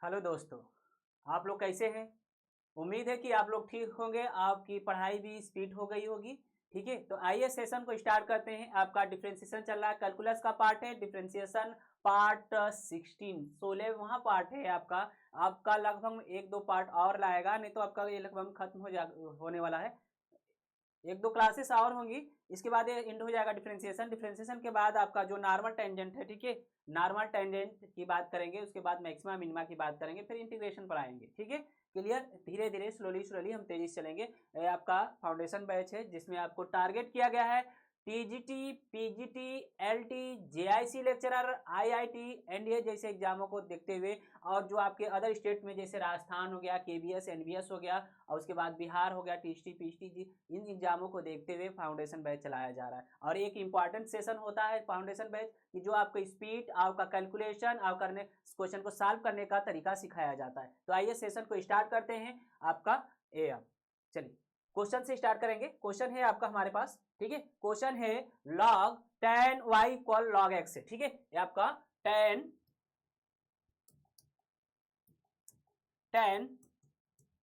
Hello दोस्तों, आप लोग कैसे हैं? उम्मीद है कि आप लोग ठीक होंगे, आपकी पढ़ाई भी स्पीड हो गई होगी। ठीक है, तो आइए सेशन को स्टार्ट करते हैं। आपका डिफरेंशिएशन चल रहा है, कैलकुलस का पार्ट है, डिफरेंशिएशन पार्ट 16 16वां पार्ट है आपका। आपका लगभग एक दो पार्ट और लाएगा, नहीं तो आपका ये लगभग खत्म होने वाला है। एक दो क्लासेस और होंगी, इसके बाद ये एंड हो जाएगा डिफरेंशिएशन। डिफरेंशिएशन के बाद आपका जो नॉर्मल टेंजेंट है, ठीक है, नॉर्मल टेंजेंट की बात करेंगे, उसके बाद मैक्सिमा मिनिमा की बात करेंगे, फिर इंटीग्रेशन पर आएंगे। ठीक है, क्लियर? धीरे धीरे स्लोली स्लोली हम तेजी से चलेंगे। ये आपका फाउंडेशन बैच है जिसमें आपको टारगेट किया गया है TGT, PGT, LT, JIC lecturer, IIT, NDA जैसे एग्जामों को देखते हुए, और जो आपके अदर स्टेट में जैसे राजस्थान हो गया, केबीएस, एनबीएस हो गया, और उसके बाद बिहार हो गया, टीएसटी, पीएचटी जी, इन एग्जामों को देखते हुए फाउंडेशन बैच चलाया जा रहा है। और एक इंपॉर्टेंट सेशन होता है फाउंडेशन बैच कि जो आपका स्पीड, आपका कैलकुलेशन, आप करने क्वेश्चन को सॉल्व करने का तरीका सिखाया जाता है। तो आइए सेशन को स्टार्ट करते हैं। आपका चलिए क्वेश्चन से स्टार्ट करेंगे। क्वेश्चन है आपका हमारे पास, ठीक है, क्वेश्चन है log tan y equal log x से। ठीक है, ये आपका tan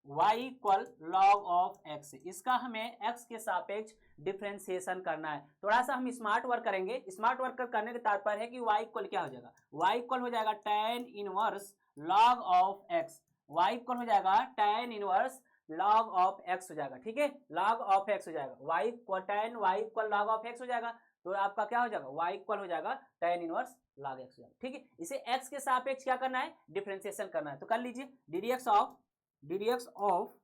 y equal log of x, इसका हमें x के सापेक्ष डिफरेंशिएशन करना है। थोड़ा सा हम स्मार्ट वर्क करेंगे। स्मार्ट वर्क करने का तात्पर्य है कि y इक्वल क्या हो जाएगा, y इक्वल हो जाएगा tan inverse log of x, y equal हो जाएगा tan inverse log of x हो जाएगा। ठीक है, log ऑफ x हो जाएगा, y equal tan y equal log of x हो जाएगा। तो आपका क्या हो जाएगा, y इक्वल हो जाएगा tan इनवर्स log x हो जाएगा। ठीक है, इसे x के सापेक्ष क्या करना है, डिफरेंशिएशन करना है। तो कर लीजिए ddx ऑफ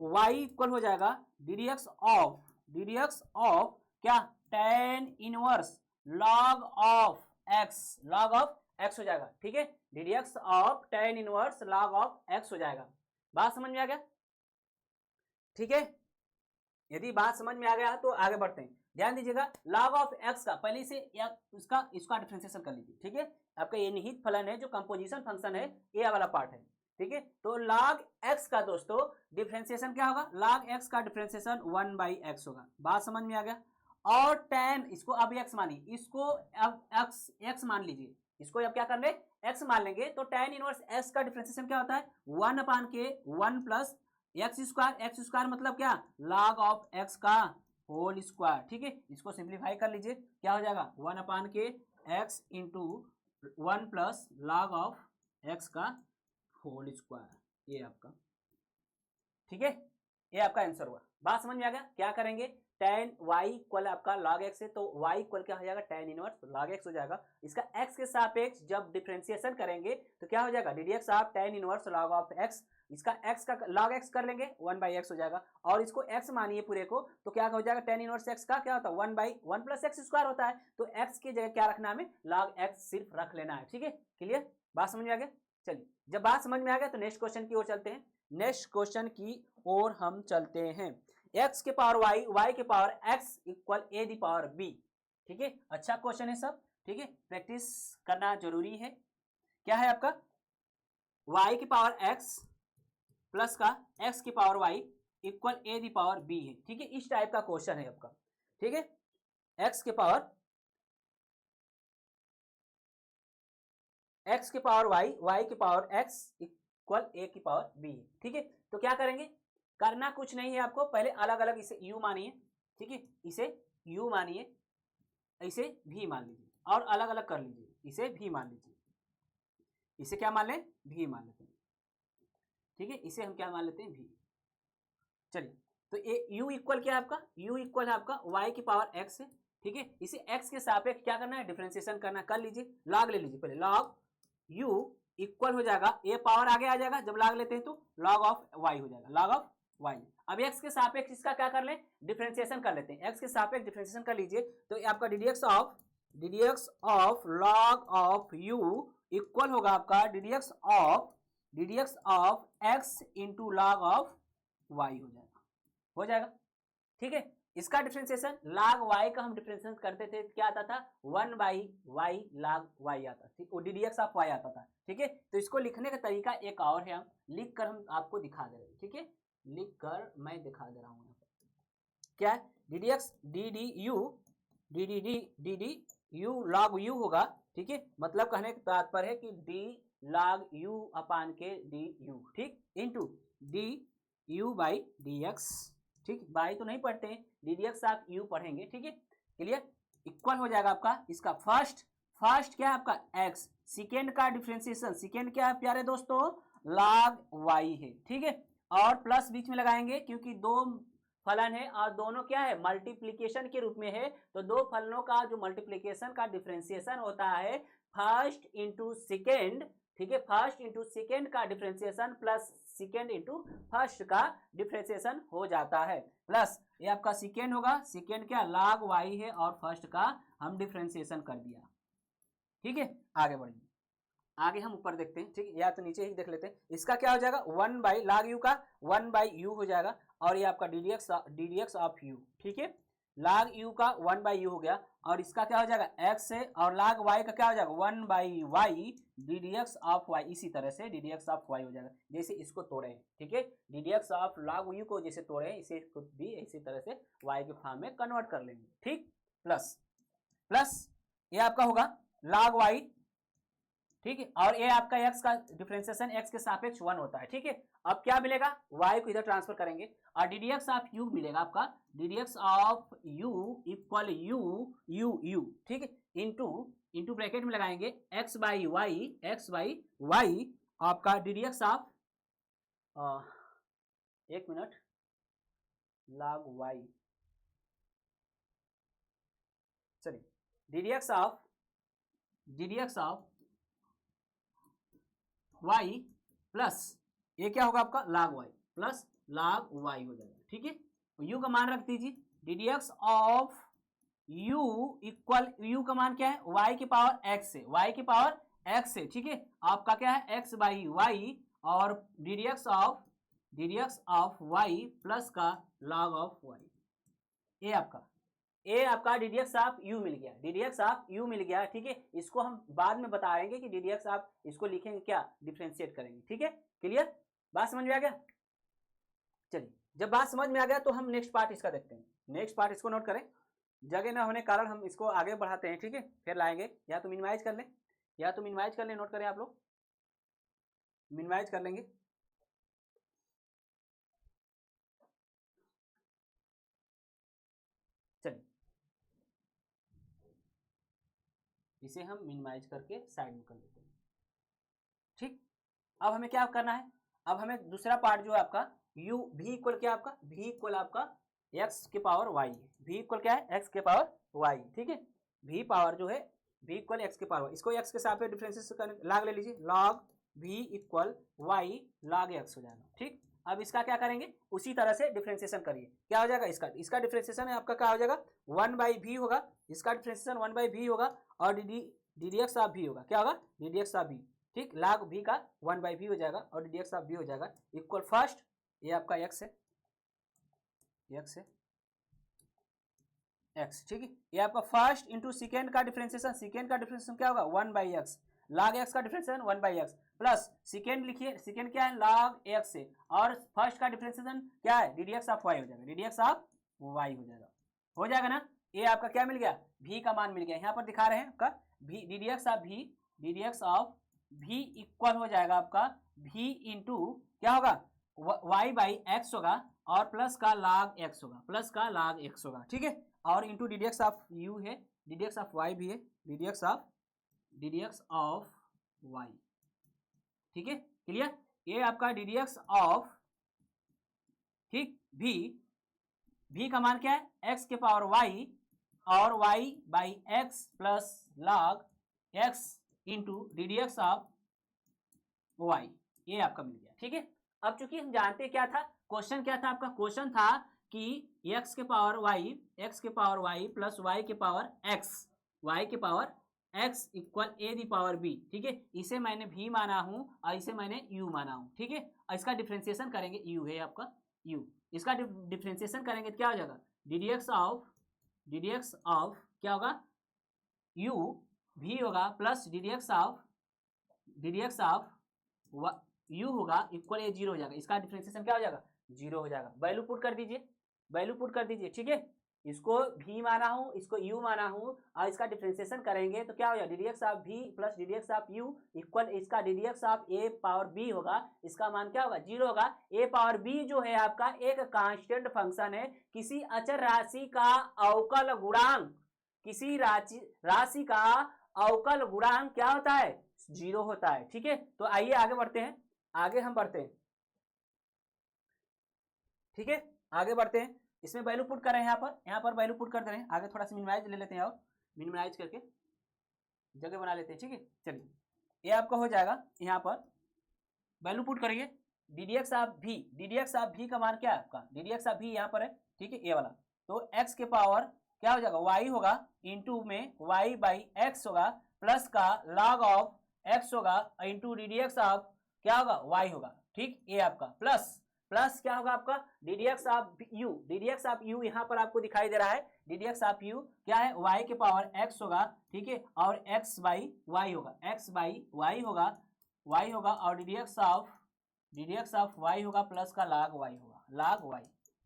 y इक्वल हो जाएगा ddx ऑफ क्या, tan inverse log of x हो जाएगा। ठीक है, ddx of tan inverse log of x हो जाएगा। बात समझ में आ गया? ठीक है, यदि बात समझ में आ गया तो आगे बढ़ते हैं। ध्यान दीजिएगा, log ऑफ x का पहले से इसका डिफरेंशिएशन कर लीजिए। ठीक है, आपका ये निहित फलन है जो कंपोजिशन फंक्शन है, ये वाला पार्ट है। ठीक है, तो log x का दोस्तों डिफरेंशिएशन क्या होगा, log x का डिफरेंशिएशन 1/x होगा। बात समझ में आ गया? और tan, इसको अब x मानिए, इसको अब x मान लीजिए, इसको अब क्या कर ले, x मान लेंगे। तो tan इनवर्स x का डिफरेंशिएशन क्या होता है, 1/k 1 प्लस एक्स स्क्वायर मतलब क्या, log ऑफ x का होल स्क्वायर। ठीक है, इसको सिंप्लीफाई कर लीजिए, क्या हो जाएगा 1/k x into 1 plus log of x का होल स्क्वायर, ये आपका। ठीक है, ये आपका आंसर हुआ। बात समझ में आ गया? क्या करेंगे, tan y इक्वल आपका log x है, तो y इक्वल क्या हो जाएगा, tan इनवर्स log x हो जाएगा। इसका x के सापेक्ष जब डिफरेंशिएशन करेंगे तो क्या हो जाएगा, ddx of tan inverse log of x, इसका x का log x कर लेंगे 1/x हो जाएगा। और इसको x मानिए पूरे को, तो क्या हो जाएगा, tan इनवर्स x का क्या होता है 1/1 प्लस x स्क्वायर होता है। तो x की जगह क्या रखना है हमें, log x सिर्फ रख लेना है। ठीक है, क्लियर? बात समझ में आ गया? चलिए, जब बात समझ में आ गया तो नेक्स्ट क्वेश्चन की ओर चलते हैं। नेक्स्ट क्वेश्चन की ओर हम चलते हैं। x के पावर y के power x equal a the power b। ठीक है, अच्छा क्वेश्चन है सब। ठीक है, प्रैक्टिस करना जरूरी है। क्या है आपका, y की पावर x प्लस का x की power y equal a the power b है। ठीक है, इस टाइप का क्वेश्चन है आपका। ठीक है, x के पावर y की पावर x इक्वल a की पावर b है। ठीक है, तो क्या करेंगे, करना कुछ नहीं है आपको, पहले अलग अलग इसे u मानिए। ठीक है, इसे u मानिए, इसे v मान लीजिए, और अलग अलग कर लीजिए, इसे v मान लीजिए, इसे क्या मान लें, v मान लेते हैं। ठीक है, इसे हम क्या मान लेते हैं, v। चलिए, तो ये u इक्वल क्या है आपका, u इक्वल है आपका y की पावर x है। ठीक है, इसे x के सापेक्ष क्या करना है, डिफरेंशिएशन करना। कर लीजिए, log ले लीजिए पहले, log u इक्वल हो जाएगा, ये पावर आगे आ जाएगा जब log लेते हैं, तो log ऑफ y हो जाएगा, log ऑफ y। अब x के सापेक्ष इसका क्या कर लें, डिफरेंशिएशन कर लेते हैं। x के सापेक्ष डिफरेंशिएशन कर लीजिए, तो आपका ddx of log of u equal होगा आपका ddx of x into log of y हो जाएगा। ठीक है, इसका डिफरेंशिएशन log y का हम डिफरेंशिएशन करते थे, क्या आता था 1/y log y आता, ठीक, ddx ऑफ y आता था। ठीक है, तो इसको लिखने का तरीका एक और है, हम लिख कर हम आपको दिखा दे रहे हैं। ठीक है, लिख कर मैं दिखा दे रहा हूं, यहाँ पर क्या है, ddx dd u log u होगा। ठीक है, मतलब कहने का तात्पर्य है कि log u अपान के डी यू, ठीक, into D you by D x, ठीक, बाई तो नहीं पढ़ते हैं, डी डी एक्स आप यू पढ़ेंगे, ठीक है, क्लियर, इक्वल हो जाएगा आपका इसका फर्स्ट क्या है आपका x, सेकेंड का डिफरेंशिएशन, सेकेंड क्या है प्यारे दोस्तों, log y है, ठीक है, और प्लस बीच में लगाएंगे क्योंकि दो फलन है और दोनों क्या है मल्टीप्लीकेशन के रूप में है, तो दो फलनों का जो मल्टीप्लीकेशन का डिफरेंशिएशन होता है फर्स्ट इंटू सेकेंड, ठीक है, फर्स्ट इंटू सेकेंड का differentiation plus second into first का डिफरेंशिएशन हो जाता है, प्लस ये आपका सेकेंड होगा, सेकेंड क्या log y है और फर्स्ट का हम डिफरेंशिएशन कर दिया, ठीक है, आगे बढ़िए, आगे हम ऊपर देखते हैं, ठीक है, या तो नीचे ही देख लेते हैं, इसका क्या हो जाएगा 1 बाई log u का 1 बाई यू हो जाएगा, और ये आपका d d x of you, ठीक है, log u का 1 बाई यू हो गया, और इसका क्या हो जाएगा x है, और log y का क्या हो जाएगा 1 by y d d x of y, इसी तरह से d d x of y हो जाएगा, जैसे इसको तोड़े हैं, ठीक है, d d x of log u को जैसे तोड़े हैं इसे भी इसी तरह से y के फॉर्म में कन्वर्ट कर लेंगे, ठीक, प्लस ये आपका होगा log y, ठीक है, और ये आपका x का डिफरेंशिएशन x के सापेक्ष 1 होता है, ठीक है, अब क्या मिलेगा y को इधर ट्रांसफर करेंगे और d d x of u मिलेगा आपका, d d x of u equal you, ठीक है, इंटू ब्रैकेट में लगाएंगे x बाई वाई आपका डी डी एक्स ऑफ, एक मिनट, log y, चलिए D d x of y plus ये क्या होगा आपका log y plus log y हो जाएगा, ठीक है, u का मान रख दीजिए, d d x of u equal u का मान क्या है y की पावर x है, y की पावर x है, ठीक है, आपका क्या है x बाई वाई और d d x of y plus का log ऑफ y, ये आपका d d x of u मिल गया, d d x of u मिल गया, ठीक है, इसको हम बाद में बताएंगे कि डी डी एक्स ऑफ इसको लिखेंगे क्या डिफरेंशिएट करेंगे, ठीक है, क्लियर, बात समझ में आ गया, चलिए जब बात समझ में आ गया तो हम नेक्स्ट पार्ट इसका देखते हैं, नेक्स्ट पार्ट इसको नोट करें, जगह न होने कारण हम इसको आगे बढ़ाते हैं, ठीक है, फिर लाएंगे, या तो मिनिमाइज कर लें, नोट करें आप लोग, मिनिमाइज कर लेंगे, चलिए इसे हम मिनिमाइज करके साइड में कर लेते हैं, ठीक, अब हमें क्या करना है, अब हमें दूसरा पार्ट जो है आपका u v इक्वल क्या आपका v इक्वल आपका x के पावर y है, v इक्वल क्या है x के पावर y, ठीक है, v पावर जो है v इक्वल x के पावर, इसको x के साथ डिफरेंशिएशन log ले लीजिए, log v equal y log x हो जाएगा, ठीक, अब इसका क्या करेंगे उसी तरह से डिफरेंशिएशन करिए, क्या हो जाएगा इसका डिफरेंशिएशन है आपका क्या हो जाएगा 1 बाई v होगा, इसका डिफरेंशिएशन 1 बाई v होगा, और d d x of v होगा, क्या होगा d d x of v, ठीक, log v का 1 बाई v हो जाएगा और d d x of v हो जाएगा इक्वल फर्स्ट ये आपका x है, ठीक है, ये आपका फर्स्ट इंटू सेकेंड का डिफरेंशिएशन क्या होगा 1 बाई एक्स, log x का differentiation 1 by x plus second लिखिए, सेकेंड क्या है log x है, और फर्स्ट का डिफरेंशिएशन क्या है d d x of y हो जाएगा, d d x of y हो जाएगा ना, ये आपका क्या मिल गया v का मान मिल गया, यहाँ पर दिखा रहे हैं आपका v D d x of v equal हो जाएगा आपका v इंटू क्या होगा y बाई x होगा और प्लस का log x होगा, ठीक है, और into d d x of u है, d d x of y भी है, d d x of y, ठीक है, क्लियर, ये आपका डी डी एक्स ऑफ, ठीक, v का मान क्या है x के पावर y और y by x plus log x into d d x of y, ये आपका मिल गया, ठीक है, अब चूंकि हम जानते क्या था क्वेश्चन, क्या था आपका क्वेश्चन था कि x के पावर y प्लस y के power x equal a the power b, ठीक है, इसे मैंने v माना हूं और इसे मैंने u माना हूं, ठीक है, और इसका डिफरेंशिएशन करेंगे u है आपका u, इसका डिफरेंशिएशन करेंगे तो क्या हो जाएगा डी डी एक्स ऑफ क्या होगा u v होगा plus d d x of u होगा इक्वल ए 0 हो जाएगा, इसका डिफरेंशिएशन क्या हो जाएगा 0 हो जाएगा, वैल्यू पुट कर दीजिए, ठीक है, इसको v माना हूं, इसको u माना हूं, और इसका डिफरेंशिएशन करेंगे तो क्या हो जाएगा, ddx of v plus ddx of u equal इसका ddx of a power b होगा, इसका मान क्या होगा, 0 होगा। a पावर b जो है आपका एक कांस्टेंट फंक्शन है, किसी अचर राशि का अवकल गुणांक, किसी राशि का अवकल गुणांक क्या होता है, 0 होता है। ठीक है, तो आइए आगे बढ़ते हैं, आगे हम बढ़ते हैं। ठीक है, आगे बढ़ते हैं, इसमें वैल्यू पुट कर रहे हैं, यहाँ पर वैल्यू पुट कर दे रहे हैं। आगे थोड़ा सा मिनिमाइज ले लेते हैं और मिनिमाइज करके जगह बना लेते हैं। ठीक है, चलिए ये आपका हो जाएगा, यहाँ पर वैल्यू पुट करिए, ddx ऑफ v का मान क्या है आपका, ddx ऑफ v यहाँ पर है। ठीक है, ये वाला तो x के पावर क्या हो जाएगा, y होगा, इंटू में y बाई एक्स होगा, प्लस का log ऑफ x होगा, इंटू ddx ऑफ क्या होगा, y होगा। ठीक, ये आपका प्लस क्या होगा आपका, ddx ऑफ u यहाँ पर आपको दिखाई दे रहा है, ddx ऑफ u क्या है, y के पावर x होगा। ठीक है, और x बाई y होगा, x बाई y होगा, y होगा, और ddx ऑफ y होगा, प्लस का log y होगा, log y,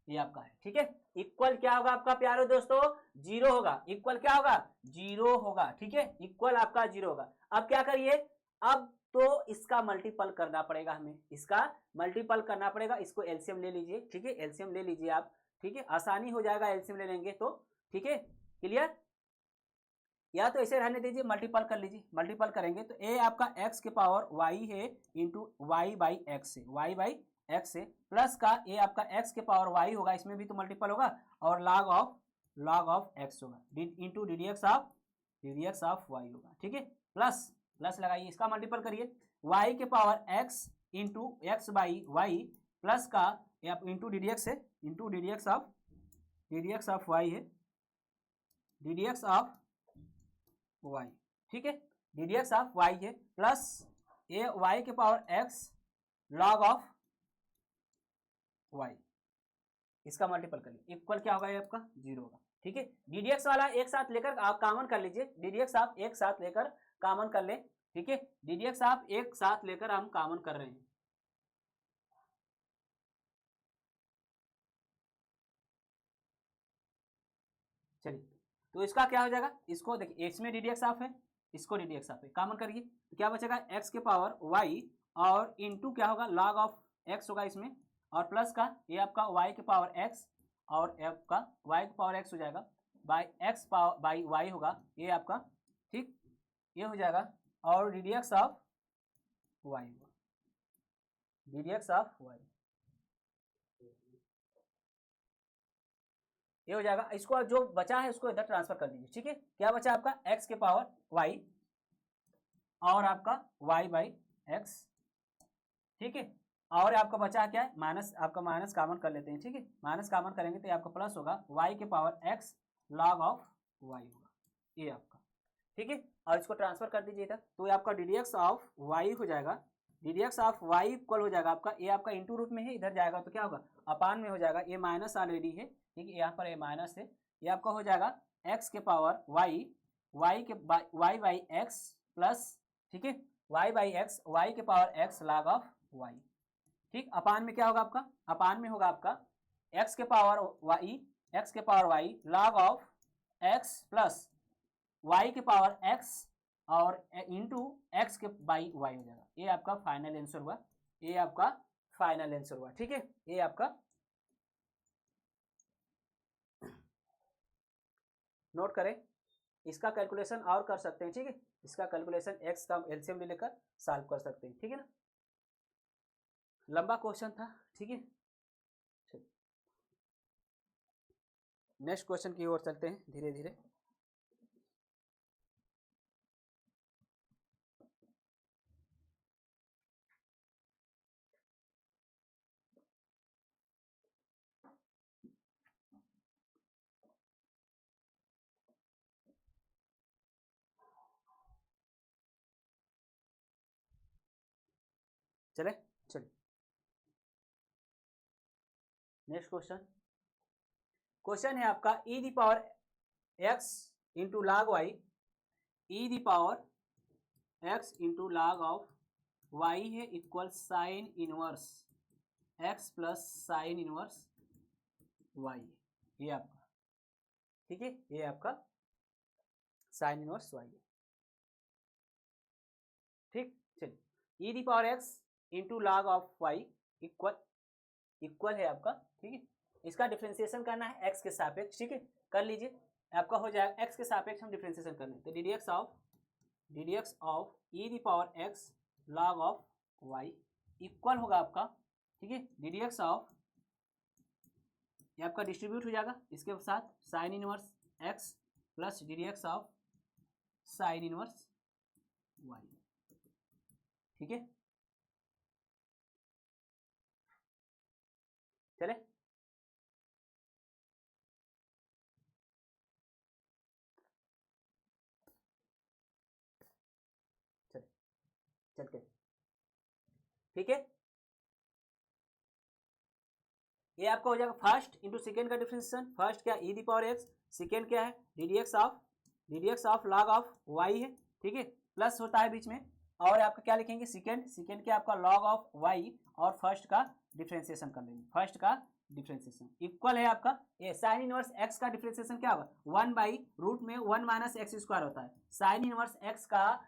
ये आपका है। ठीक है, इक्वल क्या होगा आपका प्यारे दोस्तों, 0 होगा, इक्वल क्या होगा, 0 होगा। ठीक है, इक्वल आपका 0 होगा। अब क्या करिए, अब तो इसका मल्टीपल करना पड़ेगा, हमें इसका मल्टीपल करना पड़ेगा, इसको एलसीएम ले लीजिए। ठीक है, एलसीएम ले लीजिए आप। ठीक है, आसानी हो जाएगा एलसीएम ले लेंगे तो। ठीक है, क्लियर, या तो ऐसे रहने दीजिए, मल्टीपल कर लीजिए, मल्टीपल करेंगे तो ए आपका x के पावर y है, इंटू वाई बाई एक्स है, y बाई एक्स है, प्लस का ए आपका x के पावर y होगा, इसमें भी तो मल्टीपल होगा, और log ऑफ x होगा, इंटू ddx ऑफ y होगा। ठीक है, प्लस लगाइए, इसका मल्टीपल करिए, y के power x into x by y, plus का इंटू ddx है, इंटू ddx ऑफ y है, ddx ऑफ y। ठीक है, ddx ऑफ y है, प्लस ये y के power x log of y, इसका मल्टीपल कर लीजिए, इक्वल क्या होगा, ये आपका 0 होगा। ठीक है, ddx वाला एक साथ लेकर आप कॉमन कर लीजिए, ddx आप एक साथ लेकर कॉमन कर ले। ठीक है, ddx आप एक साथ लेकर हम कॉमन कर रहे हैं। चलिए, तो इसका क्या हो जाएगा, इसको देखिए, इसमें ddx ऑफ है, इसको ddx ऑफ है, कॉमन करिए तो क्या बचेगा, x के पावर y, और इंटू क्या होगा, log ऑफ x होगा इसमें, और प्लस का ये आपका y के पावर x, और आपका y के पावर x हो जाएगा, by x power by y होगा, ये आपका। ठीक, ये हो जाएगा, और ddx ऑफ y होगा, ddx ऑफ y ये हो जाएगा। इसको जो बचा है उसको इधर ट्रांसफर कर दीजिए। ठीक है, क्या बचा आपका, x के पावर y, और आपका y बाई एक्स। ठीक है, और आपका बचा क्या है, माइनस, आपका माइनस कॉमन कर लेते हैं। ठीक है, माइनस कॉमन करेंगे तो आपका प्लस होगा, y के power x log of y होगा, ये आपका। ठीक है, और इसको ट्रांसफर कर दीजिए इधर, तो ये आपका ddx ऑफ y हो जाएगा, ddx ऑफ y इक्वल हो जाएगा आपका, ये आपका इंटू रूट में है, इधर जाएगा तो क्या होगा, अपान में हो जाएगा, ये माइनस ऑलरेडी है। ठीक है, यहाँ पर ये माइनस है, ये आपका हो जाएगा x के पावर y के y बाई एक्स प्लस, ठीक है, y बाई एक्स, y के power x log of y। ठीक, अपान में क्या होगा आपका, अपान में होगा आपका x के power y log of x plus y के पावर x, और इंटू x के बाई y हो जाएगा, ये आपका फाइनल आंसर हुआ, ये आपका फाइनल आंसर हुआ। ठीक है, ये आपका नोट करें, इसका कैलकुलेशन और कर सकते हैं। ठीक है, इसका कैलकुलेशन x का एलसीएम ले लेकर सॉल्व कर सकते हैं। ठीक है ना, लंबा क्वेश्चन था। ठीक है, नेक्स्ट क्वेश्चन की ओर चलते हैं धीरे धीरे। चले, नेक्स्ट क्वेश्चन है आपका, e the power x into log y, e the power x into log of y है, equal sine inverse x plus sine inverse y, ये आपका ठीक है, ये आपका साइन इनवर्स वाई है। ठीक, चलिए e the power x into log of y equal है आपका, ठीक है। इसका डिफ्रेंसिएशन करना है एक्स के सापेक्ष, ठीक है, कर लीजिए, आपका हो जाएगा एक्स के सापेक्ष हम डिफ्रेंसिएशन करना है, तो d d x of e the power x log of y equal होगा आपका, ठीक है, डी डी एक्स ऑफ, ये आपका डिस्ट्रीब्यूट हो जाएगा इसके साथ sine inverse x plus d d x of sine inverse y, ठीक है, चले। चले चलते, ठीक है, ये आपका हो जाएगा फर्स्ट इंटू सेकेंड का डिफरेंशिएशन, फर्स्ट क्या e the power x, second क्या है d d x of log of y है, ठीक है, प्लस होता है बीच में, और आपका क्या लिखेंगे सेकेंड क्या आपका लॉग ऑफ वाई, और फर्स्ट का डिफरेंशिएशन कर लेंगे, फर्स्ट का डिफरेंशिएशन इक्वल है आपका, ये साइन इनवर्स एक्स का डिफरेंशिएशन क्या होगा 1/रूट में 1 माइनस एक्स स्क्वायर होता है, साइन इनवर्स एक्स का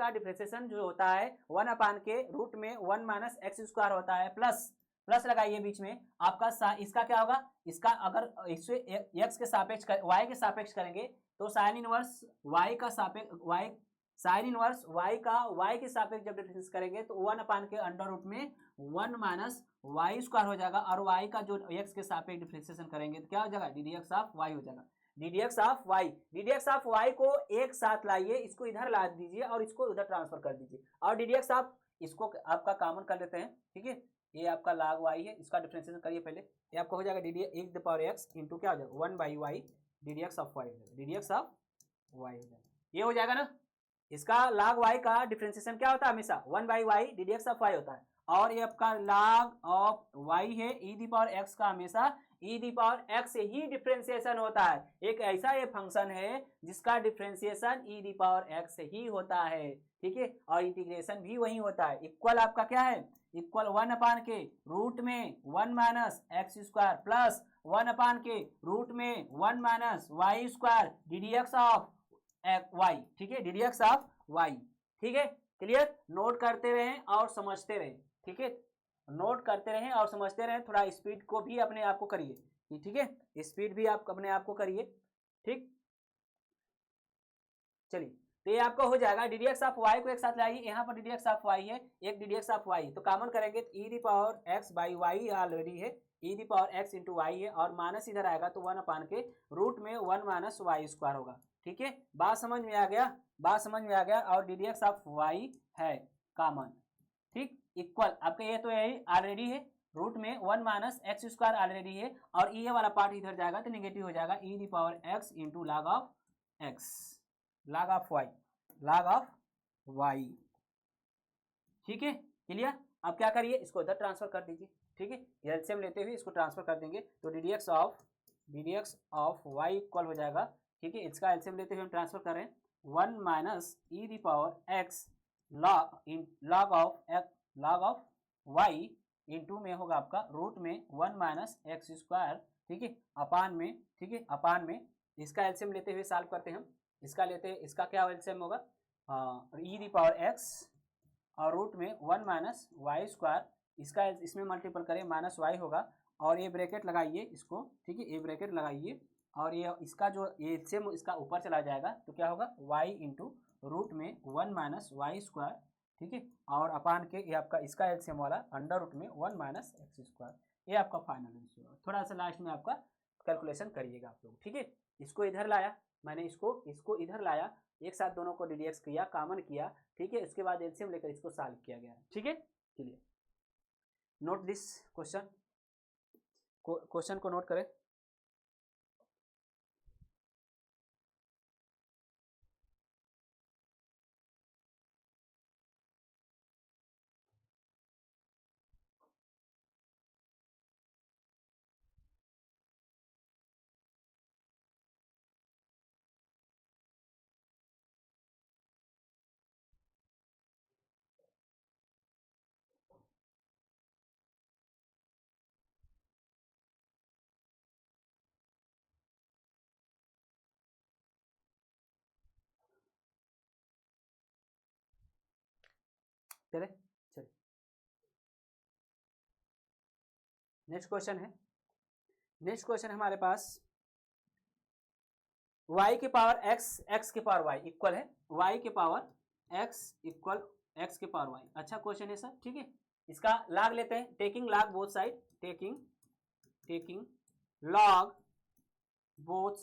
डिफरेंशिएशन जो होता है 1 के रूट में 1 माइनस एक्स स्क्वायर होता है, प्लस लगाइए बीच में आपका इसका क्या होगा, इसका अगर इसे एक्स के सापेक्ष वाई के सापेक्ष करेंगे तो साइन इनवर्स वाई का सापेक्ष साइन इनवर्स वाई का वाई के सापेक्ष जब डिफरेंस करेंगे तो 1 के अंडर रूट में 1 माइनस वाई स्क्वायर हो जाएगा, और वाई का जो एक्स के सापेक्ष डिफरेंशिएशन करेंगे तो क्या हो जाएगा d d x of y हो जाएगा, d d x of y को एक साथ लाइए, इसको इधर ला दीजिए और इसको उधर ट्रांसफर कर दीजिए, और डी डी एक्स ऑफ इसको आपका कॉमन कर लेते हैं, ठीक है, ये आपका log y है, इसका डिफरेंशिएशन करिए पहले, ये आपका हो जाएगा डी डी एक द पावर एक्स इंटू क्या हो जाएगा 1/y d d x of y हो जाएगा, d d x of y हो जाएगा, ये हो जाएगा ना। इसका log y का डिफरेंशिएशन क्या होता है हमेशा 1/y d d x of y होता है, और ये आपका log ऑफ y है ई दी पावर एक्स का हमेशा ई दी पावर एक्स से ही डिफरेंशिएशन होता है, एक ऐसा ये फंक्शन है जिसका differentiation E the power x से ही होता है, ठीक है, और इंटीग्रेशन भी वही होता है, इक्वल आपका क्या है इक्वल 1 के रूट में 1 माइनस एक्स स्क्वायर प्लस 1 के रूट में 1 minus y square d d x of y, ठीक है, d d x of y, ठीक है, क्लियर, नोट करते रहें और समझते रहें, ठीक है, नोट करते रहें और समझते रहें, थोड़ा स्पीड को भी अपने आप को करिए, ठीक है, स्पीड भी आप अपने आप को करिए, ठीक, चलिए, तो ये आपका हो जाएगा d d x of y को एक साथ लाइए, यहाँ पर d d x of y है, एक d d x of y, तो कॉमन करेंगे तो e the power x by y already है, e the power x into y है, और माइनस इधर आएगा तो 1 के रूट में 1 माइनस वाई स्क्वायर होगा, ठीक है, बात समझ में आ गया, और d d x of y है कॉमन, ठीक, इक्वल आपका ये तो यही ऑलरेडी है, रूट में 1 माइनस एक्स स्क्वायर ऑलरेडी है, और ये वाला पार्ट इधर जाएगा तो नेगेटिव हो जाएगा, e the power x into log of x log of y, ठीक है, क्लियर, अब क्या करिए इसको इधर ट्रांसफर कर दीजिए, ठीक है, एलसीएम लेते हुए इसको ट्रांसफर कर देंगे, तो d d x of y equal हो जाएगा, ठीक है, इसका एलसीएम लेते हुए हम ट्रांसफर कर रहे हैं 1 minus e the power x log of y into में होगा आपका रूट में 1 माइनस एक्स स्क्वायर, ठीक है, अपान में इसका एलसीएम लेते हुए सॉल्व करते हैं हम, इसका क्या एलसीएम होगा ई दी पावर एक्स और रूट में 1 माइनस वाई स्क्वायर, इसका इसमें मल्टीपल करें माइनस वाई होगा, और ये ब्रैकेट लगाइए इसको, ठीक है, ये ब्रैकेट लगाइए, और ये इसका जो एलसीएम इसका ऊपर चला जाएगा तो क्या होगा वाई इंटू रूट में 1 माइनस वाई स्क्वायर, ठीक है, और अपान के ये आपका इसका एलसीएम वाला अंडर रूट में 1 माइनस एक्स स्क्वायर, ये आपका फाइनल आंसर होगा, थोड़ा सा लास्ट में आपका कैलकुलेशन करिएगा आप लोग, ठीक है, इसको इधर लाया मैंने, इसको इधर लाया, एक साथ दोनों को डीडीएक्स किया, कॉमन किया, ठीक है, उसके बाद एलसीएम लेकर इसको सॉल्व किया गया, ठीक है, चलिए नोट दिस क्वेश्चन को नोट करें। चले चलिए नेक्स्ट क्वेश्चन है। नेक्स्ट क्वेश्चन हमारे पास y की पावर x, x की पावर y इक्वल है y की पावर x इक्वल x की पावर y। अच्छा क्वेश्चन है सर, ठीक है। इसका लॉग लेते हैं, taking log both side, taking log both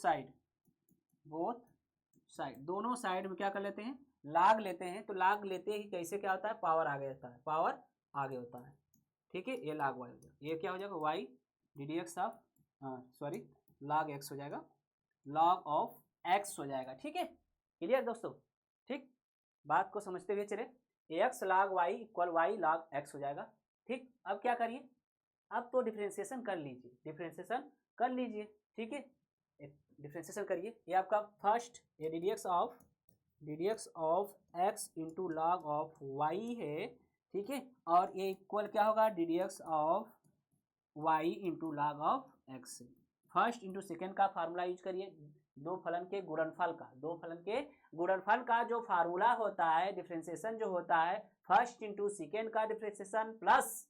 side, दोनों साइड में क्या कर लेते हैं, लॉग लेते हैं। तो लॉग लेते ही कैसे क्या होता है, पावर आगे होता है, पावर आगे होता है, ठीक है। ये लॉग y हो जाएगा, ये क्या हो जाएगा y D d x of sorry log x हो जाएगा, लॉग ऑफ x हो जाएगा, ठीक है। क्लियर दोस्तों, ठीक। बात को समझते हुए चले, x log y equal y log x हो जाएगा, ठीक। अब क्या करिए, अब तो डिफ्रेंसिएशन कर लीजिए, डिफ्रेंसिएशन कर लीजिए, ठीक है। डिफ्रेंसिएशन करिए, ये आपका फर्स्ट ये d d x of x into log of y है, ठीक है। और ये इक्वल क्या होगा, d d x of y into log of x। First into second का फार्मूला यूज करिए, दो फलन के गुणनफल का जो फार्मूला होता है, डिफरेंशिएशन जो होता है, फर्स्ट इंटू सेकेंड का differentiation plus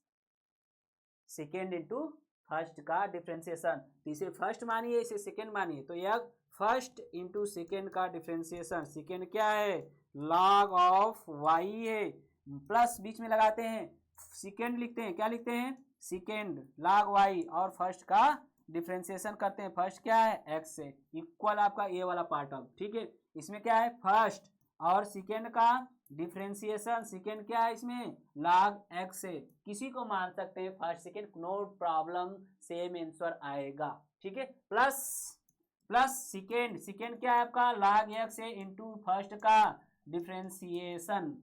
second into first का डिफरेंशिएशन। तो इसे फर्स्ट मानिए, इसे सेकेंड मानिए, तो यह फर्स्ट इंटू सेकेंड का डिफरेंशिएशन, सेकेंड क्या है, लॉग ऑफ y है, प्लस बीच में लगाते हैं, सेकेंड लिखते हैं, क्या लिखते हैं, सेकेंड लॉग y, और फर्स्ट का डिफरेंशिएशन करते हैं, फर्स्ट क्या है x से, इक्वल आपका ये वाला पार्ट अब, ठीक है। इसमें क्या है, फर्स्ट और सेकेंड का डिफरेंशिएशन, सेकेंड क्या है इसमें, लॉग x से, किसी को मान सकते हैं first second, no problem, same answer आएगा, ठीक है। प्लस सेकेंड क्या है आपका, लॉग x है इंटू फर्स्ट का डिफरेंशिएशन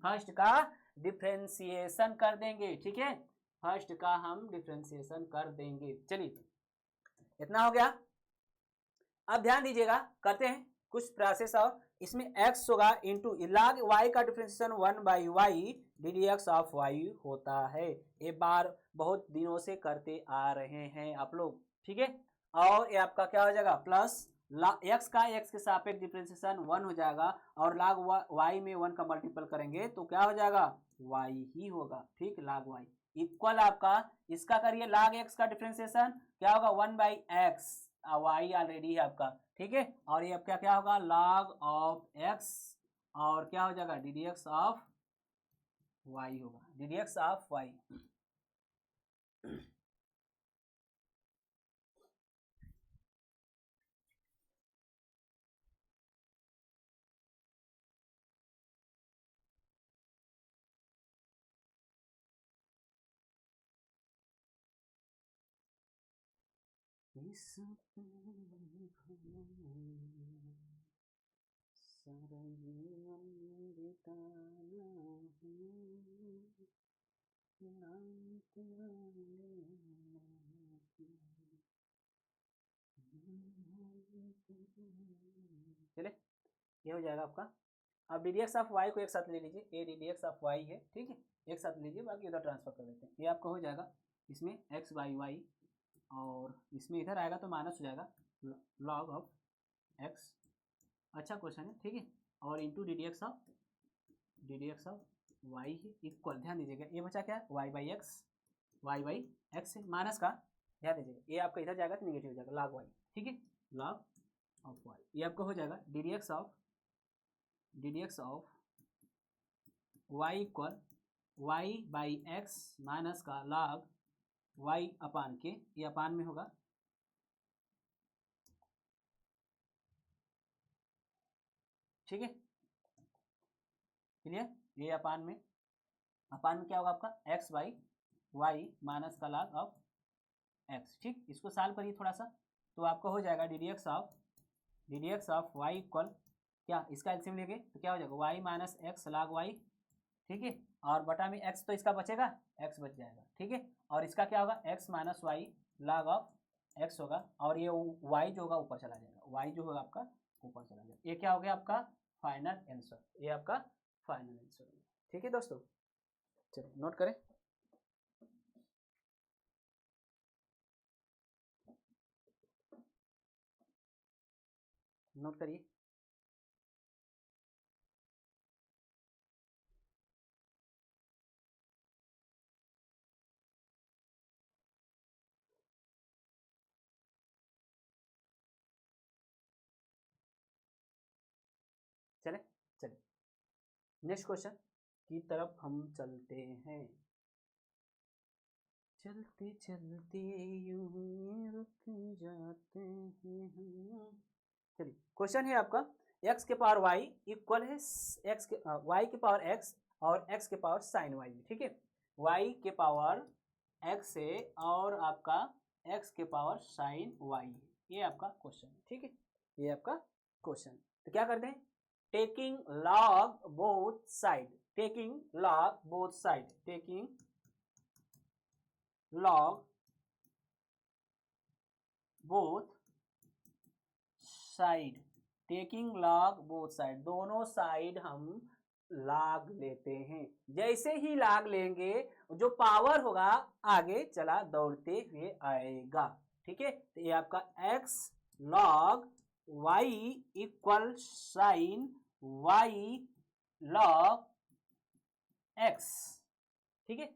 कर देंगे, ठीक है। फर्स्ट का हम डिफरेंशिएशन कर देंगे, चलिए इतना हो गया। अब ध्यान दीजिएगा, करते हैं कुछ प्रोसेस और, इसमें x होगा इंटू लॉग y का differentiation 1/y d d x of y होता है। ये बार बहुत दिनों से करते आ रहे हैं आप लोग, ठीक है। और ये आपका क्या हो जाएगा, प्लस x का x के सापेक्ष डिफरेंशिएशन 1 हो जाएगा, और लॉग y में 1 का मल्टीपल करेंगे तो क्या हो जाएगा, y ही होगा, ठीक, लॉग y इक्वल आपका इसका करिए, लॉग x का डिफरेंशिएशन क्या होगा, 1/x, y ऑलरेडी है आपका, ठीक है। और ये आपका क्या होगा, लॉग ऑफ x, और क्या हो जाएगा, d d x of y होगा, d d x of y। चले ये हो जाएगा आपका। अब d d x of y को एक साथ ले लीजिए, ए d d x of y है, ठीक है, एक साथ लीजिए, बाकी उधर ट्रांसफर कर देते हैं। ये आपका हो जाएगा इसमें एक्स बाई वाई, और इसमें इधर आएगा तो माइनस हो जाएगा लॉग ऑफ एक्स। अच्छा क्वेश्चन है, ठीक है। और into d d x of y है इक्वल, ध्यान दीजिएगा ये बचा क्या है, वाई बाई एक्स है, माइनस का ध्यान दीजिएगा, ये आपका इधर जाएगा तो निगेटिव हो जाएगा, लॉग वाई, ठीक है, लॉग ऑफ वाई। ये आपका हो जाएगा d d x of y equal y by x minus का लॉग वाई अपान के, ये अपान में होगा, ठीक है, क्लियर। ये अपान में क्या होगा आपका, एक्स बाई वाई माइनस का लॉग ऑफ एक्स, ठीक। इसको सॉल्व करिए थोड़ा सा, तो आपका हो जाएगा d d x of y equal क्या, इसका एलसीएम लेंगे तो क्या हो जाएगा, y minus x log y, ठीक है। और बटा में एक्स तो इसका बचेगा, एक्स बच जाएगा, ठीक है। और इसका क्या होगा, x minus y log of x होगा, और ये वाई जो होगा ऊपर चला जाएगा, वाई जो होगा आपका ऊपर चला जाएगा। ये क्या हो गया आपका फाइनल आंसर, ये आपका फाइनल आंसर, ठीक है दोस्तों। चलिए नोट करें, नोट करिए। चलिए नेक्स्ट क्वेश्चन की तरफ हम चलते हैं। चलते चलते यूं ही रुक जाते हैं हम। चलिए क्वेश्चन है आपका x के पावर y इक्वल है x के y के पावर x और x के पावर साइन y, ठीक है। y के पावर x है और आपका x के पावर साइन y, ये आपका क्वेश्चन है, ठीक है। ये आपका क्वेश्चन, तो क्या करते हैं, taking log both side, taking log both side, taking log both side, taking log both side, दोनों साइड हम log लेते हैं। जैसे ही log लेंगे जो पावर होगा आगे चला दौड़ते हुए आएगा, ठीक है। तो ये आपका x log y equal sine y log x, ठीक है।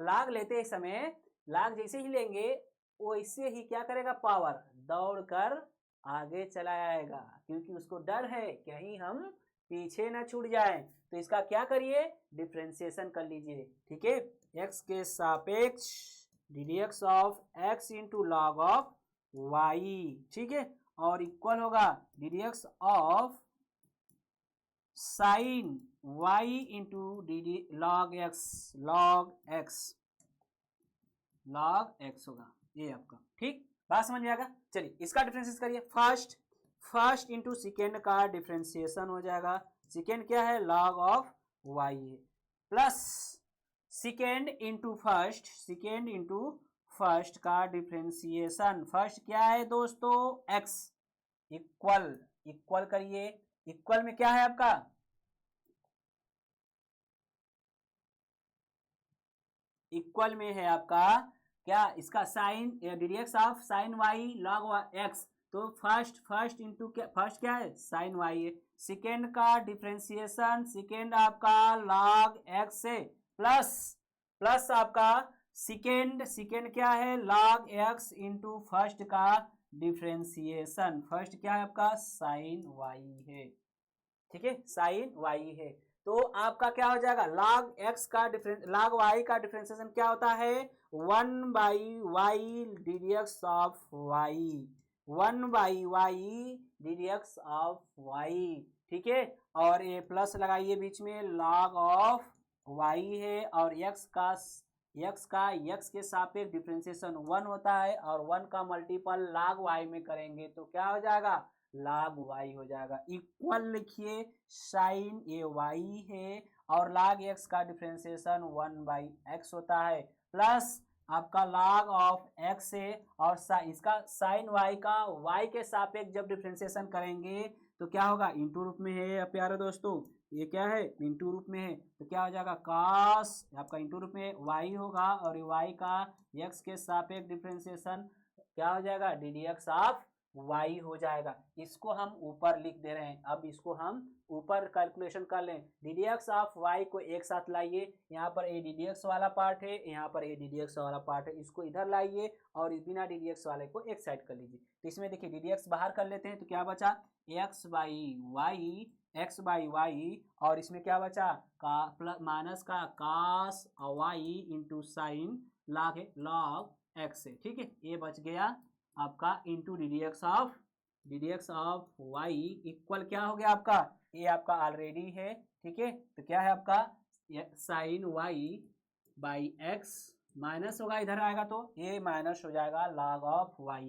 log लेते समय log जैसे ही लेंगे वैसे ही क्या करेगा, पावर दौड़कर आगे चला आएगा, क्योंकि उसको डर है कहीं हम पीछे ना छूट जाए। तो इसका क्या करिए, डिफरेंशिएशन कर लीजिए, ठीक है। x के सापेक्ष ddx of x into log of y, ठीक है, और इक्वल होगा ddx of sine y into dd log x, log x होगा ये आपका, ठीक। बात समझ में आएगा। चलिए इसका डिफरेंशिएशन करिए, फर्स्ट इंटू सेकेंड का डिफरेंशिएशन हो जाएगा। सेकेंड क्या है, लॉग ऑफ y है, प्लस सेकेंड इंटू फर्स्ट का डिफरेंशिएशन, फर्स्ट क्या है दोस्तों, x इक्वल करिए, इक्वल में क्या है आपका, इक्वल में है आपका क्या, इसका sine ddx of sine y log x, तो फर्स्ट इंटू फर्स्ट क्या है, साइन y है। सेकेंड का डिफरेंशिएशन, सेकेंड आपका log x है, प्लस आपका सेकेंड क्या है, log x इंटू फर्स्ट का डिफरेंशिएशन, फर्स्ट क्या है आपका, साइन y है, ठीक है, साइन y है। तो आपका क्या हो जाएगा, log x का log y का डिफरेंशिएशन क्या होता है, 1/y ddx of y, 1/y ddx of y, ठीक है। और ये प्लस लगाइए बीच में, log ऑफ y है और x के सापेक्ष डिफरेंशिएशन 1 होता है, और 1 का मल्टीपल log y में करेंगे तो क्या हो जाएगा, log y हो जाएगा। इक्वल लिखिए, साइन ये y है और log x का डिफरेंशिएशन 1/x होता है, प्लस आपका log ऑफ x है और इसका साइन y का y के सापेक्ष जब डिफरेंशिएशन करेंगे तो क्या होगा, इंटू रूप में है प्यारे दोस्तों, ये क्या है, इंटू रूप में है, तो क्या हो जाएगा, cos आपका इंटू रूप में y होगा और y का x के सापेक्ष डिफरेंशिएशन क्या हो जाएगा, ddx ऑफ y हो जाएगा। इसको हम ऊपर लिख दे रहे हैं, अब इसको हम ऊपर कैलकुलेशन कर लें, ddx ऑफ y को एक साथ लाइए, यहाँ पर a ddx वाला पार्ट है, यहाँ पर a ddx वाला पार्ट है, इसको इधर लाइए और बिना ddx वाले को एक साइड कर लीजिए। तो इसमें देखिए ddx बाहर कर लेते हैं तो क्या बचा, x बाई y और इसमें क्या बचा, का प्लस माइनस का cos y into sine log x है, ठीक है। ये बच गया आपका into ddx of y equal क्या हो गया आपका, ये आपका ऑलरेडी है, ठीक है। तो क्या है आपका sine y by x minus होगा, इधर आएगा तो ये माइनस हो जाएगा, log ऑफ y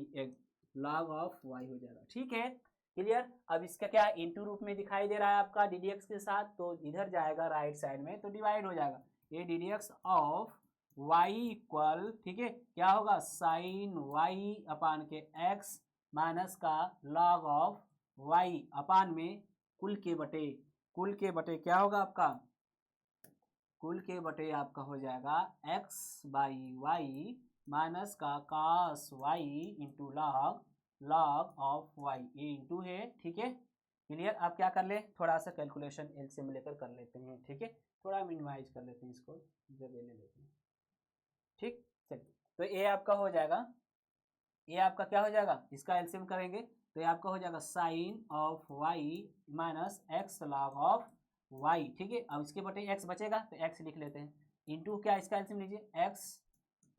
हो जाएगा, ठीक है, क्लियर। अब इसका क्या इंटू रूप में दिखाई दे रहा है आपका ddx के साथ, तो इधर जाएगा राइट साइड में तो डिवाइड हो जाएगा, ये ddx ऑफ y इक्वल, ठीक है, क्या होगा, साइन y अपान के x माइनस का log ऑफ y अपान में कुल के बटे क्या होगा आपका, कुल के बटे आपका हो जाएगा x बाई y माइनस का cos y into log of y, ये इंटू है, ठीक है, क्लियर। आप क्या कर ले, थोड़ा सा कैलकुलेशन एलसीएम लेकर कर लेते हैं, ठीक है, थोड़ा मिनिमाइज कर लेते हैं, इसको जगह ले लेते हैं, ठीक। चलिए तो ये आपका हो जाएगा, ये आपका क्या हो जाएगा, इसका एलसीएम करेंगे तो ये आपका हो जाएगा sine of y minus x log of y. ठीक है, अब इसके बटे एक्स बचेगा तो एक्स लिख लेते हैं, इंटू क्या इसका एल्सियम लीजिए, x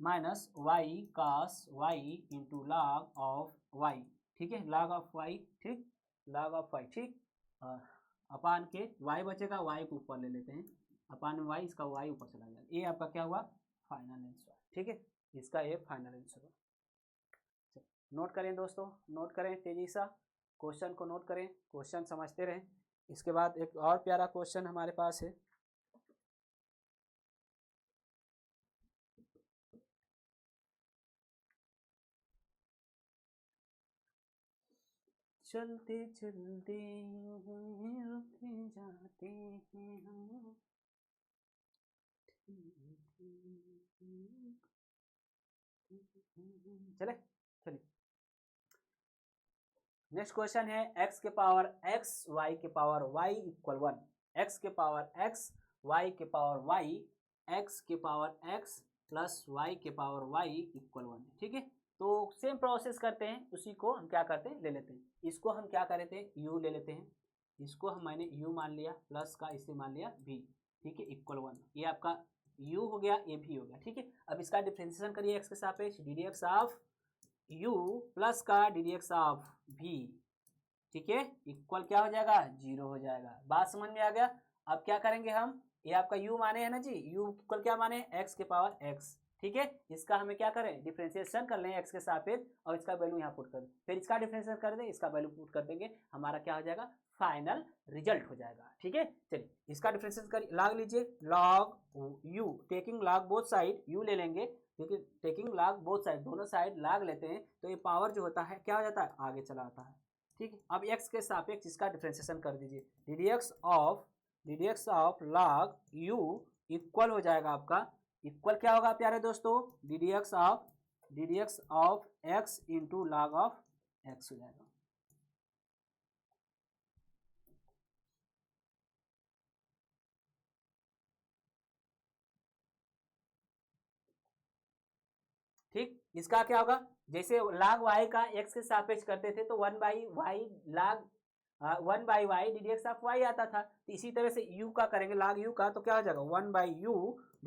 minus y cos y into log of y. ठीक है, लॉग ऑफ वाई, ठीक, लॉग ऑफ वाई, ठीक, अपान के वाई बचेगा, वाई को ऊपर ले लेते हैं, अपान में वाई, इसका वाई ऊपर चला जाएगा। ये आपका क्या हुआ, फाइनल आंसर। ठीक है, इसका ये फाइनल आंसर हुआ। नोट करें दोस्तों, नोट करें तेजी सा, क्वेश्चन को नोट करें, क्वेश्चन समझते रहें। इसके बाद एक और प्यारा क्वेश्चन हमारे पास है, चलते चलते रुके जाते हैं हम। चले चलिए, नेक्स्ट क्वेश्चन है x के पावर x y के पावर y इक्वल 1, x के पावर x y के पावर y, x के पावर x प्लस y के पावर y इक्वल 1। ठीक है, तो सेम प्रोसेस करते हैं, उसी को हम क्या करते हैं, ले लेते हैं। इसको हम क्या कर रहे थे, u ले लेते हैं, इसको हम मैंने u मान लिया, प्लस का इसे मान लिया v। ठीक है, इक्वल 1, ये आपका u हो गया, ये v हो गया। ठीक है, अब इसका डिफरेंशिएशन करिए x के सापेक्ष, ddx ऑफ u प्लस का ddx ऑफ v। ठीक है, इक्वल क्या हो जाएगा, 0 हो जाएगा। बात समझ में आ गया। अब क्या करेंगे हम, ये आपका u माने है ना जी, u इक्वल क्या माने, x के पावर x। ठीक है, इसका हमें क्या करें, डिफरेंशिएशन कर लें x के सापेक्ष, और इसका वैल्यू यहाँ पुट कर दें, फिर इसका डिफरेंशिएशन कर दें, इसका वैल्यू पुट कर देंगे, हमारा क्या हो जाएगा, फाइनल रिजल्ट हो जाएगा। ठीक है, चलिए इसका डिफरेंशिएशन कर लॉग लीजिए, log u taking log both side, u ले लेंगे, क्योंकि टेकिंग लॉग बोथ साइड, दोनों साइड लॉग लेते हैं तो ये पावर जो होता है क्या हो जाता है, आगे चला आता है। ठीक है, अब x के सापेक्ष इसका डिफरेंशिएशन कर दीजिए, ddx of log u equal हो जाएगा आपका, इक्वल क्या होगा प्यारे दोस्तों, ddx of x into log of x हो जाएगा। ठीक, इसका क्या होगा, जैसे log y का x के सापेक्ष करते थे तो 1 by y log 1 by y ddx of y आता था, तो इसी तरह से u का करेंगे, log u का, तो क्या हो जाएगा 1 by u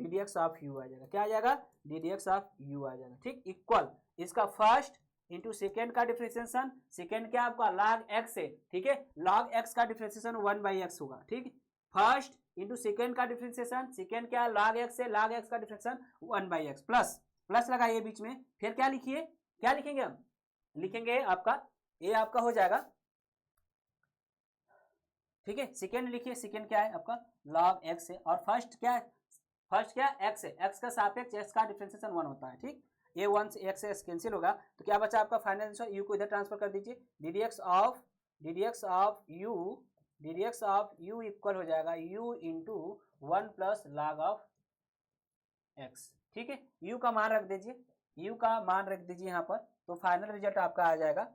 ddx of u आ जाएगा, क्या आ जाएगा, ddx ऑफ u आ जाएगा। ठीक, इक्वल इसका फर्स्ट इंटू सेकेंड का डिफरेंशिएशन, सेकेंड क्या आपका log x है। ठीक है, log x का डिफरेंशिएशन 1 बाई x होगा। ठीक, फर्स्ट इंटू सेकेंड का डिफरेंशिएशन, सेकेंड क्या log x है, log x का differentiation 1 by x, plus plus लगाइए बीच में, फिर क्या लिखिए, क्या लिखेंगे हम, लिखेंगे आपका ये आपका हो जाएगा। ठीक है, सेकेंड लिखिए, सेकेंड क्या है आपका log x है, और फर्स्ट क्या है, फर्स्ट क्या x है, x का सापेक्ष x का डिफरेंशिएशन 1 होता है। ठीक, ये 1 से x से कैंसिल होगा, तो क्या बचा आपका फाइनल आंसर, u को इधर ट्रांसफर कर दीजिए, ddx ऑफ u इक्वल हो जाएगा u into 1 plus log of x। ठीक है, u का मान रख दीजिए, u का मान रख दीजिए यहाँ पर, तो फाइनल रिजल्ट आपका आ जाएगा।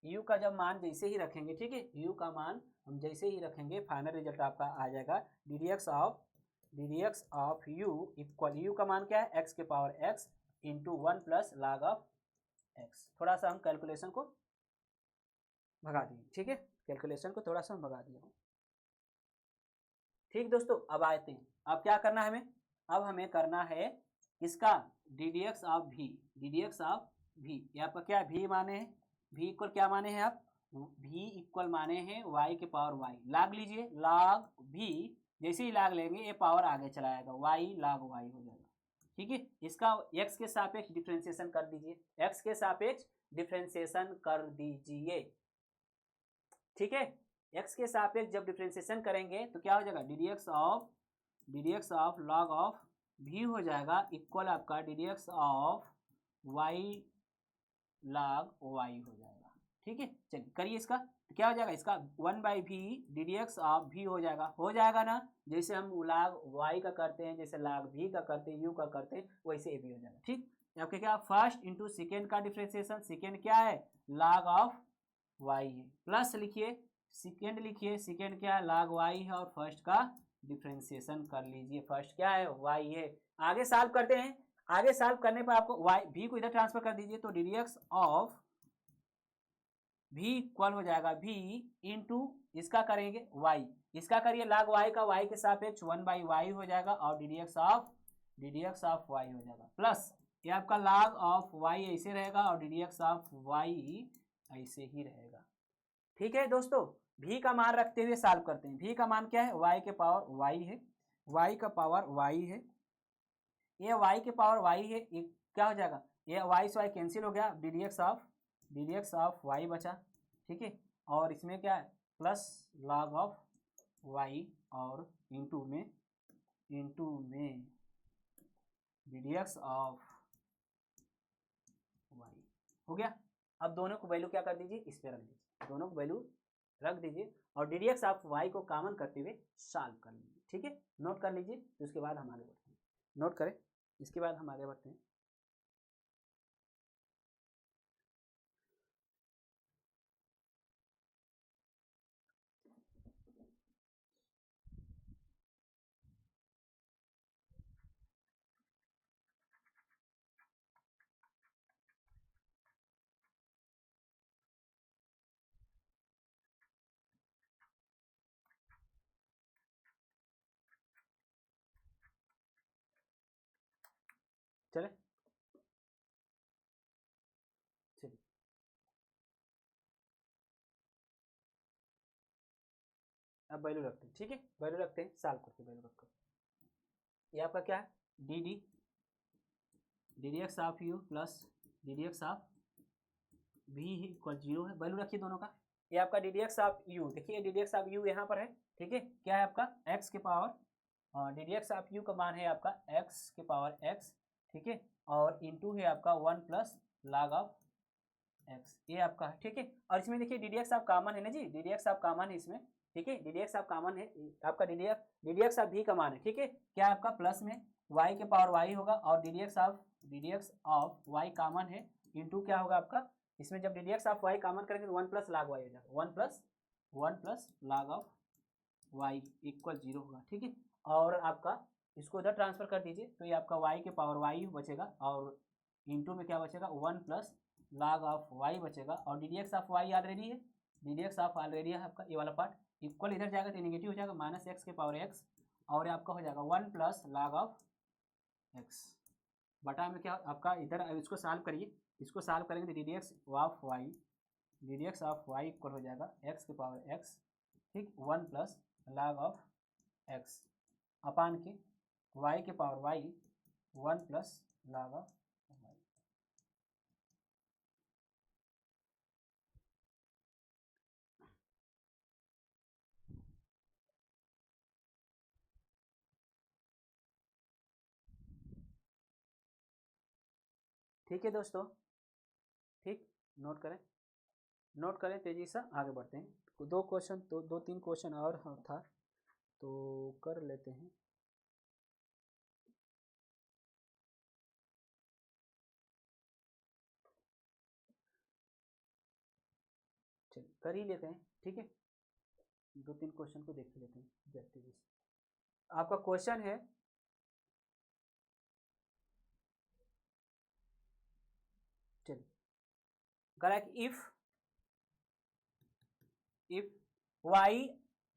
u का जब मान जैसे ही रखेंगे, ठीक है, u का मान हम जैसे ही रखेंगे, फाइनल रिजल्ट आपका आ जाएगा ddx of u equal, u का मान क्या है, x के power x into 1 plus log of x। थोड़ा सा हम कैलकुलेशन को भगा दिए। ठीक है, कैलकुलेशन को थोड़ा सा हम भगा दिए। ठीक दोस्तों, अब आते हैं, अब क्या करना है हमें, अब हमें करना है इसका ddx ऑफ v, ये आपका क्या v माने हैं, v इक्वल क्या माने हैं आप, v इक्वल माने हैं y के पावर y, log लीजिए, log v, जैसे ही log लेंगे ये पावर आगे चला जाएगा, y log y हो जाएगा। ठीक है, इसका x के सापेक्ष डिफरेंशिएशन कर दीजिए, x के सापेक्ष डिफरेंशिएशन कर दीजिए। ठीक है, x के सापेक्ष जब डिफरेंशिएशन करेंगे तो क्या हो जाएगा, ddx of log of v हो जाएगा, इक्वल आपका ddx of y log y हो जाएगा। ठीक है, चलिए करिए इसका, तो क्या हो जाएगा, इसका 1 by v ddx of v हो जाएगा ना, जैसे हम log y का करते हैं, जैसे log v का करते हैं, u का करते हैं, वैसे ये भी हो जाएगा। ठीक, आपके क्या फर्स्ट इंटू सेकेंड का डिफरेंशिएशन, सेकेंड क्या है log ऑफ y है, प्लस लिखिए सेकेंड, लिखिए सेकेंड क्या है log y है, और फर्स्ट का डिफरेंशिएशन कर लीजिए, फर्स्ट क्या है y है। आगे सॉल्व करते हैं, आगे सॉल्व करने पर आपको y v को इधर ट्रांसफर कर दीजिए, तो ddx ऑफ v इक्वल हो जाएगा v इंटू इसका करेंगे y, इसका करिए log y का y के सापेक्ष 1/y हो जाएगा और d d x of y हो जाएगा, प्लस ये आपका log ऑफ y ऐसे रहेगा और d d x of y ऐसे ही रहेगा। ठीक है दोस्तों, v का मान रखते हुए सॉल्व करते हैं। v का मान क्या है, y के पावर y है, y का पावर y है, ये y के पावर y है, ये क्या हो जाएगा, ये y से y कैंसिल हो गया, d d x of y बचा। ठीक है, और इसमें क्या है प्लस log ऑफ y और इंटू में D d x of y हो गया। अब दोनों को वैल्यू क्या कर दीजिए, इस पे रख दीजिए, दोनों को वैल्यू रख दीजिए और d d x of y को कॉमन करते हुए सॉल्व कर लीजिए। ठीक है, नोट कर लीजिए, तो उसके बाद हम आगे बढ़ते हैं। नोट करें, इसके बाद हम आगे बढ़ते हैं। चले चलिए, अब वैल्यू रखते हैं। ठीक है, वैल्यू रखते हैं, सॉल्व करते हैं, वैल्यू रखकर ये आपका क्या है, d d x of u plus d d x of v equal 0 है, वैल्यू रखिए दोनों का। ये आपका d d x of u, देखिए d d x of u यहाँ पर है। ठीक है, क्या है आपका एक्स के power, D d x of you का मान है आपका एक्स के पावर एक्स। ठीक है, और इंटू है आपका 1 प्लस log ऑफ एक्स, ये आपका है। ठीक है, और इसमें देखिए d d x of common है ना जी, d d x of common है इसमें। ठीक है, d d x of common है आपका, डी डी एक्स ऑफ भी का मान है। ठीक है, क्या आपका प्लस में y के पावर y होगा और d d x of y common है, इंटू क्या होगा आपका, इसमें जब D d x of y common करेंगे तो 1 प्लस log y हो जाएगा, 1 plus log of y equal 0 होगा। ठीक है, और आपका इसको इधर ट्रांसफर कर दीजिए तो ये आपका y के पावर y बचेगा और इंटू में क्या बचेगा 1 प्लस log ऑफ y बचेगा और d d x of y already है, d d x of already है आपका, ये वाला पार्ट इक्वल इधर जाएगा तो नेगेटिव हो जाएगा, माइनस एक्स के पावर x और ये आपका हो जाएगा 1 प्लस log ऑफ x बटा में क्या आपका, इधर इसको सॉल्व करिए, इसको सॉल्व करेंगे तो d d x of y equal हो जाएगा x के पावर x, ठीक, 1 प्लस log ऑफ x अपान के y के power y 1 plus log of y। ठीक है दोस्तों, ठीक, नोट करें तेजी से आगे बढ़ते हैं। दो क्वेश्चन तो 2-3 क्वेश्चन और था तो कर लेते हैं। चलिए कर ही लेते हैं। ठीक है, 2-3 क्वेश्चन को देख लेते हैं तेजी से। आपका क्वेश्चन है, चलिए कह रहा है कि इफ y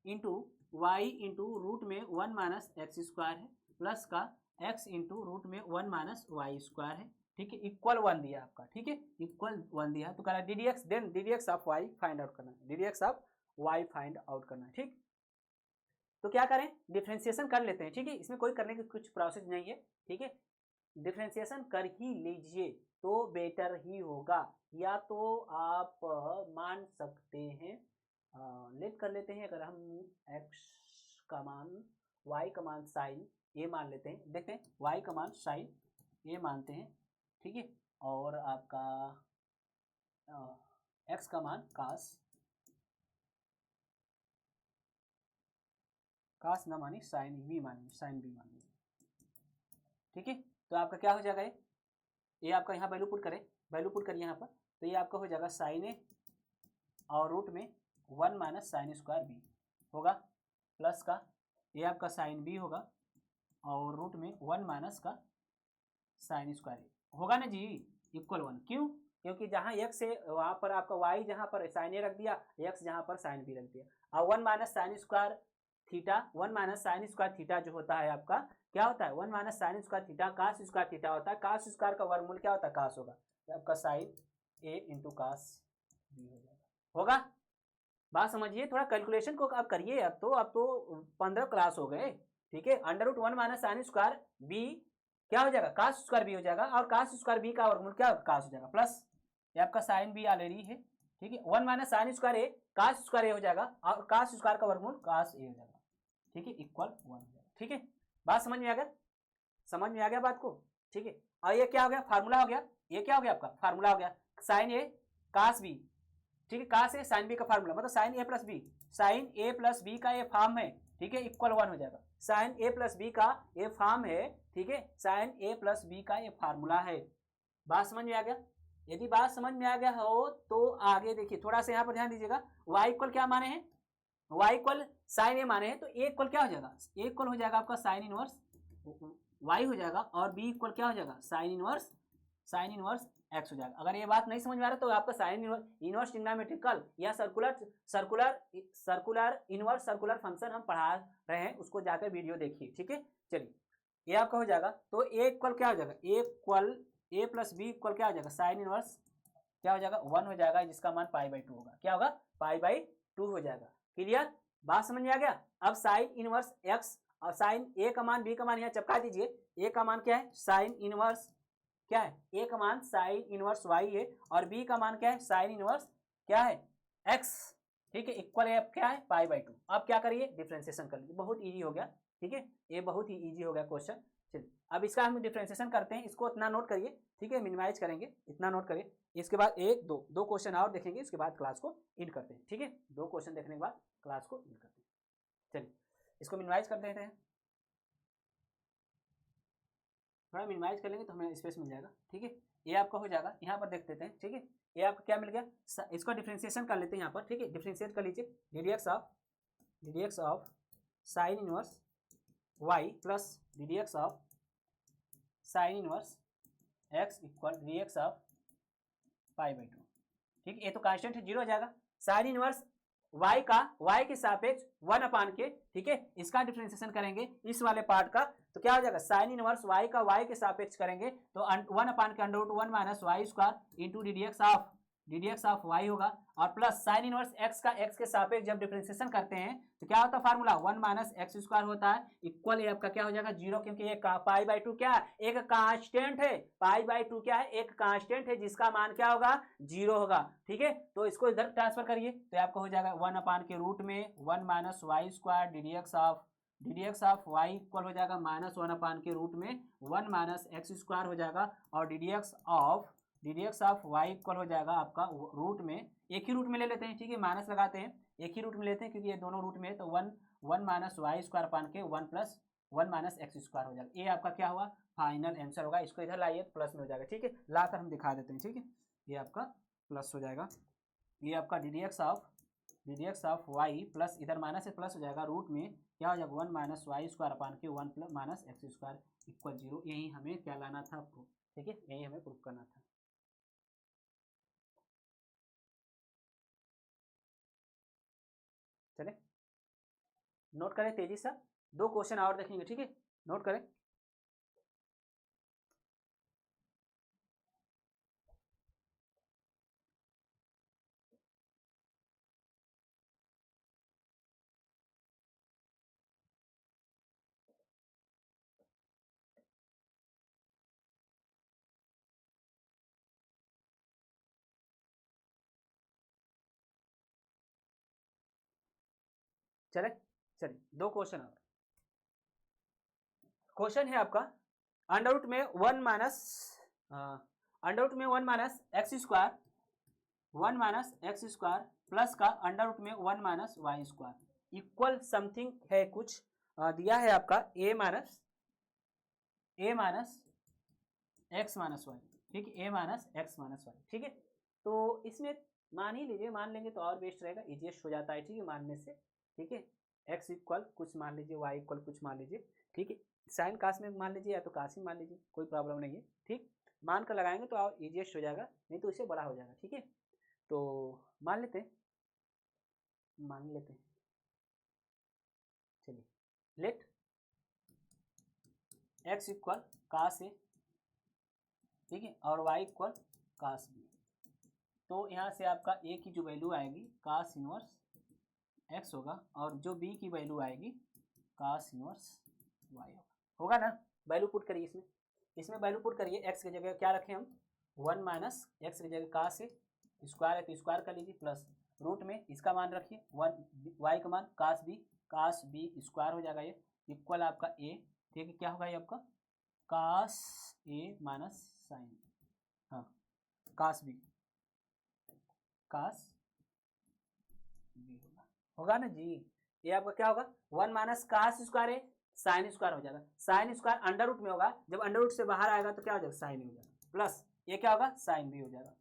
इंटू रूट में 1 माइनस एक्स स्क्वायर है प्लस का x इंटू रूट में 1 माइनस वाई स्क्वायर है। ठीक है, इक्वल 1 दिया आपका। ठीक है, इक्वल 1 दिया तो कह रहा है d d x, then d d x of y find out करना है, d d x of y find out करना है। ठीक, तो क्या करें, डिफ्रेंसिएशन कर लेते हैं। ठीक है, इसमें कोई करने की कुछ प्रोसेस नहीं है। ठीक है, डिफ्रेंसिएशन कर ही लीजिए तो बेटर ही होगा, या तो आप मान सकते हैं, लेट कर लेते हैं, अगर हम x का मान y का मान साइन ए मान लेते हैं, देखते हैं y का मान साइन ए मानते हैं। ठीक है, और आपका x का मान कास ना माने साइन बी मानेंगे, साइन बी मानेंगे। ठीक है, तो आपका क्या हो जाएगा, ये आपका यहाँ वैल्यू पुट करें, वैल्यू पुट करिए यहाँ पर, तो ये आपका हो जाएगा साइन ए और रूट में 1 माइनस साइन स्क्वायर बी होगा, प्लस का ये आपका साइन बी होगा और रूट में 1 माइनस का साइन स्क्वायर होगा ना जी, इक्वल 1। क्यों, क्योंकि जहाँ x है वहाँ पर आपका y जहाँ पर साइन ए रख दिया, x जहाँ पर साइन बी रख दिया। और 1 minus sine square theta, 1 minus sine square theta जो होता है आपका क्या होता है, 1 minus sine square theta cos square theta होता है। कास स्क्वायर का वर्गमूल क्या होता है, कास होगा, आपका साइन ए इंटू कास बी हो जाएगा। होगा, बात समझिए, थोड़ा कैलकुलेशन को आप करिए। अब तो 15 क्लास हो गए, ठीक है। Under root 1 minus sine square B क्या हो जाएगा, कास स्क्वायर बी हो जाएगा, और कास स्क्वायर बी का वर्गमूल क्या कास हो जाएगा, प्लस ये आपका साइन बी ऑलरेडी है, ठीक है। 1 माइनस साइन स्क्वायर ए कास स्क्वायर ए हो जाएगा, और कास स्क्वायर का वर्गमूल कास ए हो जाएगा, ठीक है, इक्वल 1 हो जाएगा, ठीक है। बात समझ में आ गया, समझ में आ गया बात को, ठीक है। और ये क्या हो गया, फार्मूला हो गया, ये क्या हो गया आपका फार्मूला हो गया, साइन ए कास बी, ठीक है, कास ए साइन बी का फार्मूला, मतलब sign A plus B, sign A plus B का ये फॉर्म है, ठीक है, इक्वल 1 हो जाएगा। साइन ए प्लस बी का ये फॉर्म है, ठीक है, साइन ए प्लस बी का ये फार्मूला है। बात समझ में आ गया, यदि बात समझ में आ गया हो तो आगे देखिए, थोड़ा सा यहाँ पर ध्यान दीजिएगा। y इक्वल क्या माने हैं, y इक्वल साइन ए माने हैं, तो a इक्वल क्या हो जाएगा, a इक्वल हो जाएगा आपका साइन इनवर्स y हो जाएगा, और b इक्वल क्या हो जाएगा, साइन इनवर्स x हो जाएगा। अगर ये बात नहीं समझ में आ रहा तो आपका साइन इनवर्स ट्रिग्नोमेट्रिकल या सर्कुलर इनवर्स सर्कुलर फंक्शन हम पढ़ा रहे हैं, उसको जाकर वीडियो देखिए, ठीक है। चलिए, ये आपका हो जाएगा, तो a इक्वल क्या हो जाएगा, a प्लस बी इक्वल क्या हो जाएगा, साइन इनवर्स क्या हो जाएगा 1 हो जाएगा, जिसका मान पाई/2 होगा, क्या होगा, पाई/2 हो जाएगा। क्लियर, बात समझ में आ गया। अब साइन इनवर्स x और साइन ए का मान बी का मान यहाँ चिपका दीजिए। ए का मान क्या है, साइन इनवर्स क्या है, ए का मान साइन इनवर्स y है, और बी का मान क्या है, साइन इनवर्स क्या है x, ठीक है, इक्वल है क्या है, पाई/2। अब क्या करिए, डिफरेंशिएशन कर लीजिए, बहुत इजी हो गया, ठीक है, ये बहुत ही इजी हो गया क्वेश्चन। चलिए, अब इसका हम डिफरेंशिएशन करते हैं, इसको इतना नोट करिए, ठीक है, मिनिमाइज करेंगे, इतना नोट करिए। इसके बाद एक दो क्वेश्चन और देखेंगे, इसके बाद क्लास को इंड करते हैं, ठीक है, 2 क्वेश्चन देखने के बाद क्लास को इंड करते हैं। चलिए, इसको मिनिमाइज कर देते हैं, थोड़ा मिनिमाइज कर लेंगे तो हमें स्पेस मिल जाएगा, ठीक है। ये आपका हो जाएगा, यहाँ पर देख लेते हैं, ठीक है, ये आपका क्या मिल गया, इसको डिफरेंशिएशन कर लेते हैं यहाँ पर, ठीक है, डिफरेंशिएट कर लीजिए, ddx of sine inverse y plus ddx of sine inverse x equal dx of pi, ठीक है। ये तो कांस्टेंट है, 0 हो जाएगा। साइन इनवर्स y के सापेक्ष 1 अपान के, ठीक है, इसका डिफरेंशिएशन करेंगे इस वाले पार्ट का, तो क्या हो जाएगा, साइन इनवर्स y का y के सापेक्ष करेंगे तो 1 अपान के under root 1 minus y square into ddx of y होगा, और प्लस साइन इनवर्स x का x के सापेक्ष जब डिफरेंशिएशन करते हैं तो क्या होता है फार्मूला, 1 माइनस एक्स स्क्वायर होता है, इक्वल ये आपका क्या हो जाएगा 0, क्योंकि ये पाई/2 क्या है, एक कांस्टेंट है, पाई/2 क्या है, एक कांस्टेंट है, जिसका मान क्या होगा, 0 होगा, ठीक है। तो इसको इधर ट्रांसफर करिए तो आपका हो जाएगा 1 अपान के रूट में 1 minus y square ddx of y equal हो जाएगा -1 अपान के रूट में 1 माइनस एक्स स्क्वायर हो जाएगा, और ddx ऑफ y इक्वल हो जाएगा आपका रूट में, एक ही रूट में ले लेते हैं, ठीक है, माइनस लगाते हैं, एक ही रूट में लेते हैं क्योंकि ये दोनों रूट में है, तो 1 माइनस वाई स्क्वायर अपान के 1 प्लस 1 माइनस एक्स स्क्वायर हो जाएगा। ये आपका क्या हुआ, फाइनल आंसर होगा। इसको इधर लाइए तो प्लस में हो जाएगा, ठीक है, लाकर हम दिखा देते हैं, ठीक है, ये आपका प्लस हो जाएगा, ये आपका ddx ऑफ y प्लस इधर माइनस से प्लस हो जाएगा, रूट में क्या हो जाएगा 1 माइनस वाई स्क्वायर अपान के 1 plus minus x square equal 0। यही हमें क्या लाना था, प्रूफ, ठीक है, यही हमें प्रूफ करना था। चले, नोट करें तेजी से, 2 क्वेश्चन और देखेंगे, ठीक है, नोट करें। चले, चलिए 2 क्वेश्चन और। क्वेश्चन है आपका अंडर रूट में 1 माइनस एक्स स्क्वायर प्लस का अंडर रूट में 1 minus y square equal something है, कुछ दिया है आपका a minus x minus y, ठीक है, a minus x minus y, ठीक है। तो इसमें मान ही लीजिए, मान लेंगे तो और बेस्ट रहेगा, इजीएस्ट हो जाता है, ठीक है, मानने से, ठीक है। x इक्वल कुछ मान लीजिए, y इक्वल कुछ मान लीजिए, ठीक है, साइन कास में मान लीजिए या तो कास ही मान लीजिए, कोई प्रॉब्लम नहीं है, ठीक। मान कर लगाएंगे तो इजिएस्ट हो जाएगा, नहीं तो इससे बड़ा हो जाएगा। ठीक है, तो मान लेते हैं, चलिए लेट x इक्वल कास ए, ठीक है, और y इक्वल कास बी। तो यहाँ से आपका a की जो वैल्यू आएगी कास इनवर्स x होगा, और जो b की वैल्यू आएगी कास इनवर्स y होगा ना। वैल्यू पुट करिए इसमें वैल्यू पुट करिए। x की जगह क्या रखें हम, 1 माइनस एक्स की जगह कास ए, स्क्वायर है तो स्क्वायर कर लीजिए, प्लस रूट में इसका मान रखिए 1 y का मान कास बी स्क्वायर हो जाएगा, ये इक्वल आपका a, ठीक है, क्या होगा ये आपका कास ए माइनस साइन, हाँ कास बी होगा ना जी। ये आपका क्या होगा 1 माइनस कास स्क्वायर है साइन स्क्वायर हो जाएगा, साइन स्क्वायर अंडर रूट में होगा, जब अंडर रूट से बाहर आएगा तो क्या हो जाएगा साइन हो जाएगा, प्लस ये क्या होगा साइन भी हो जाएगा।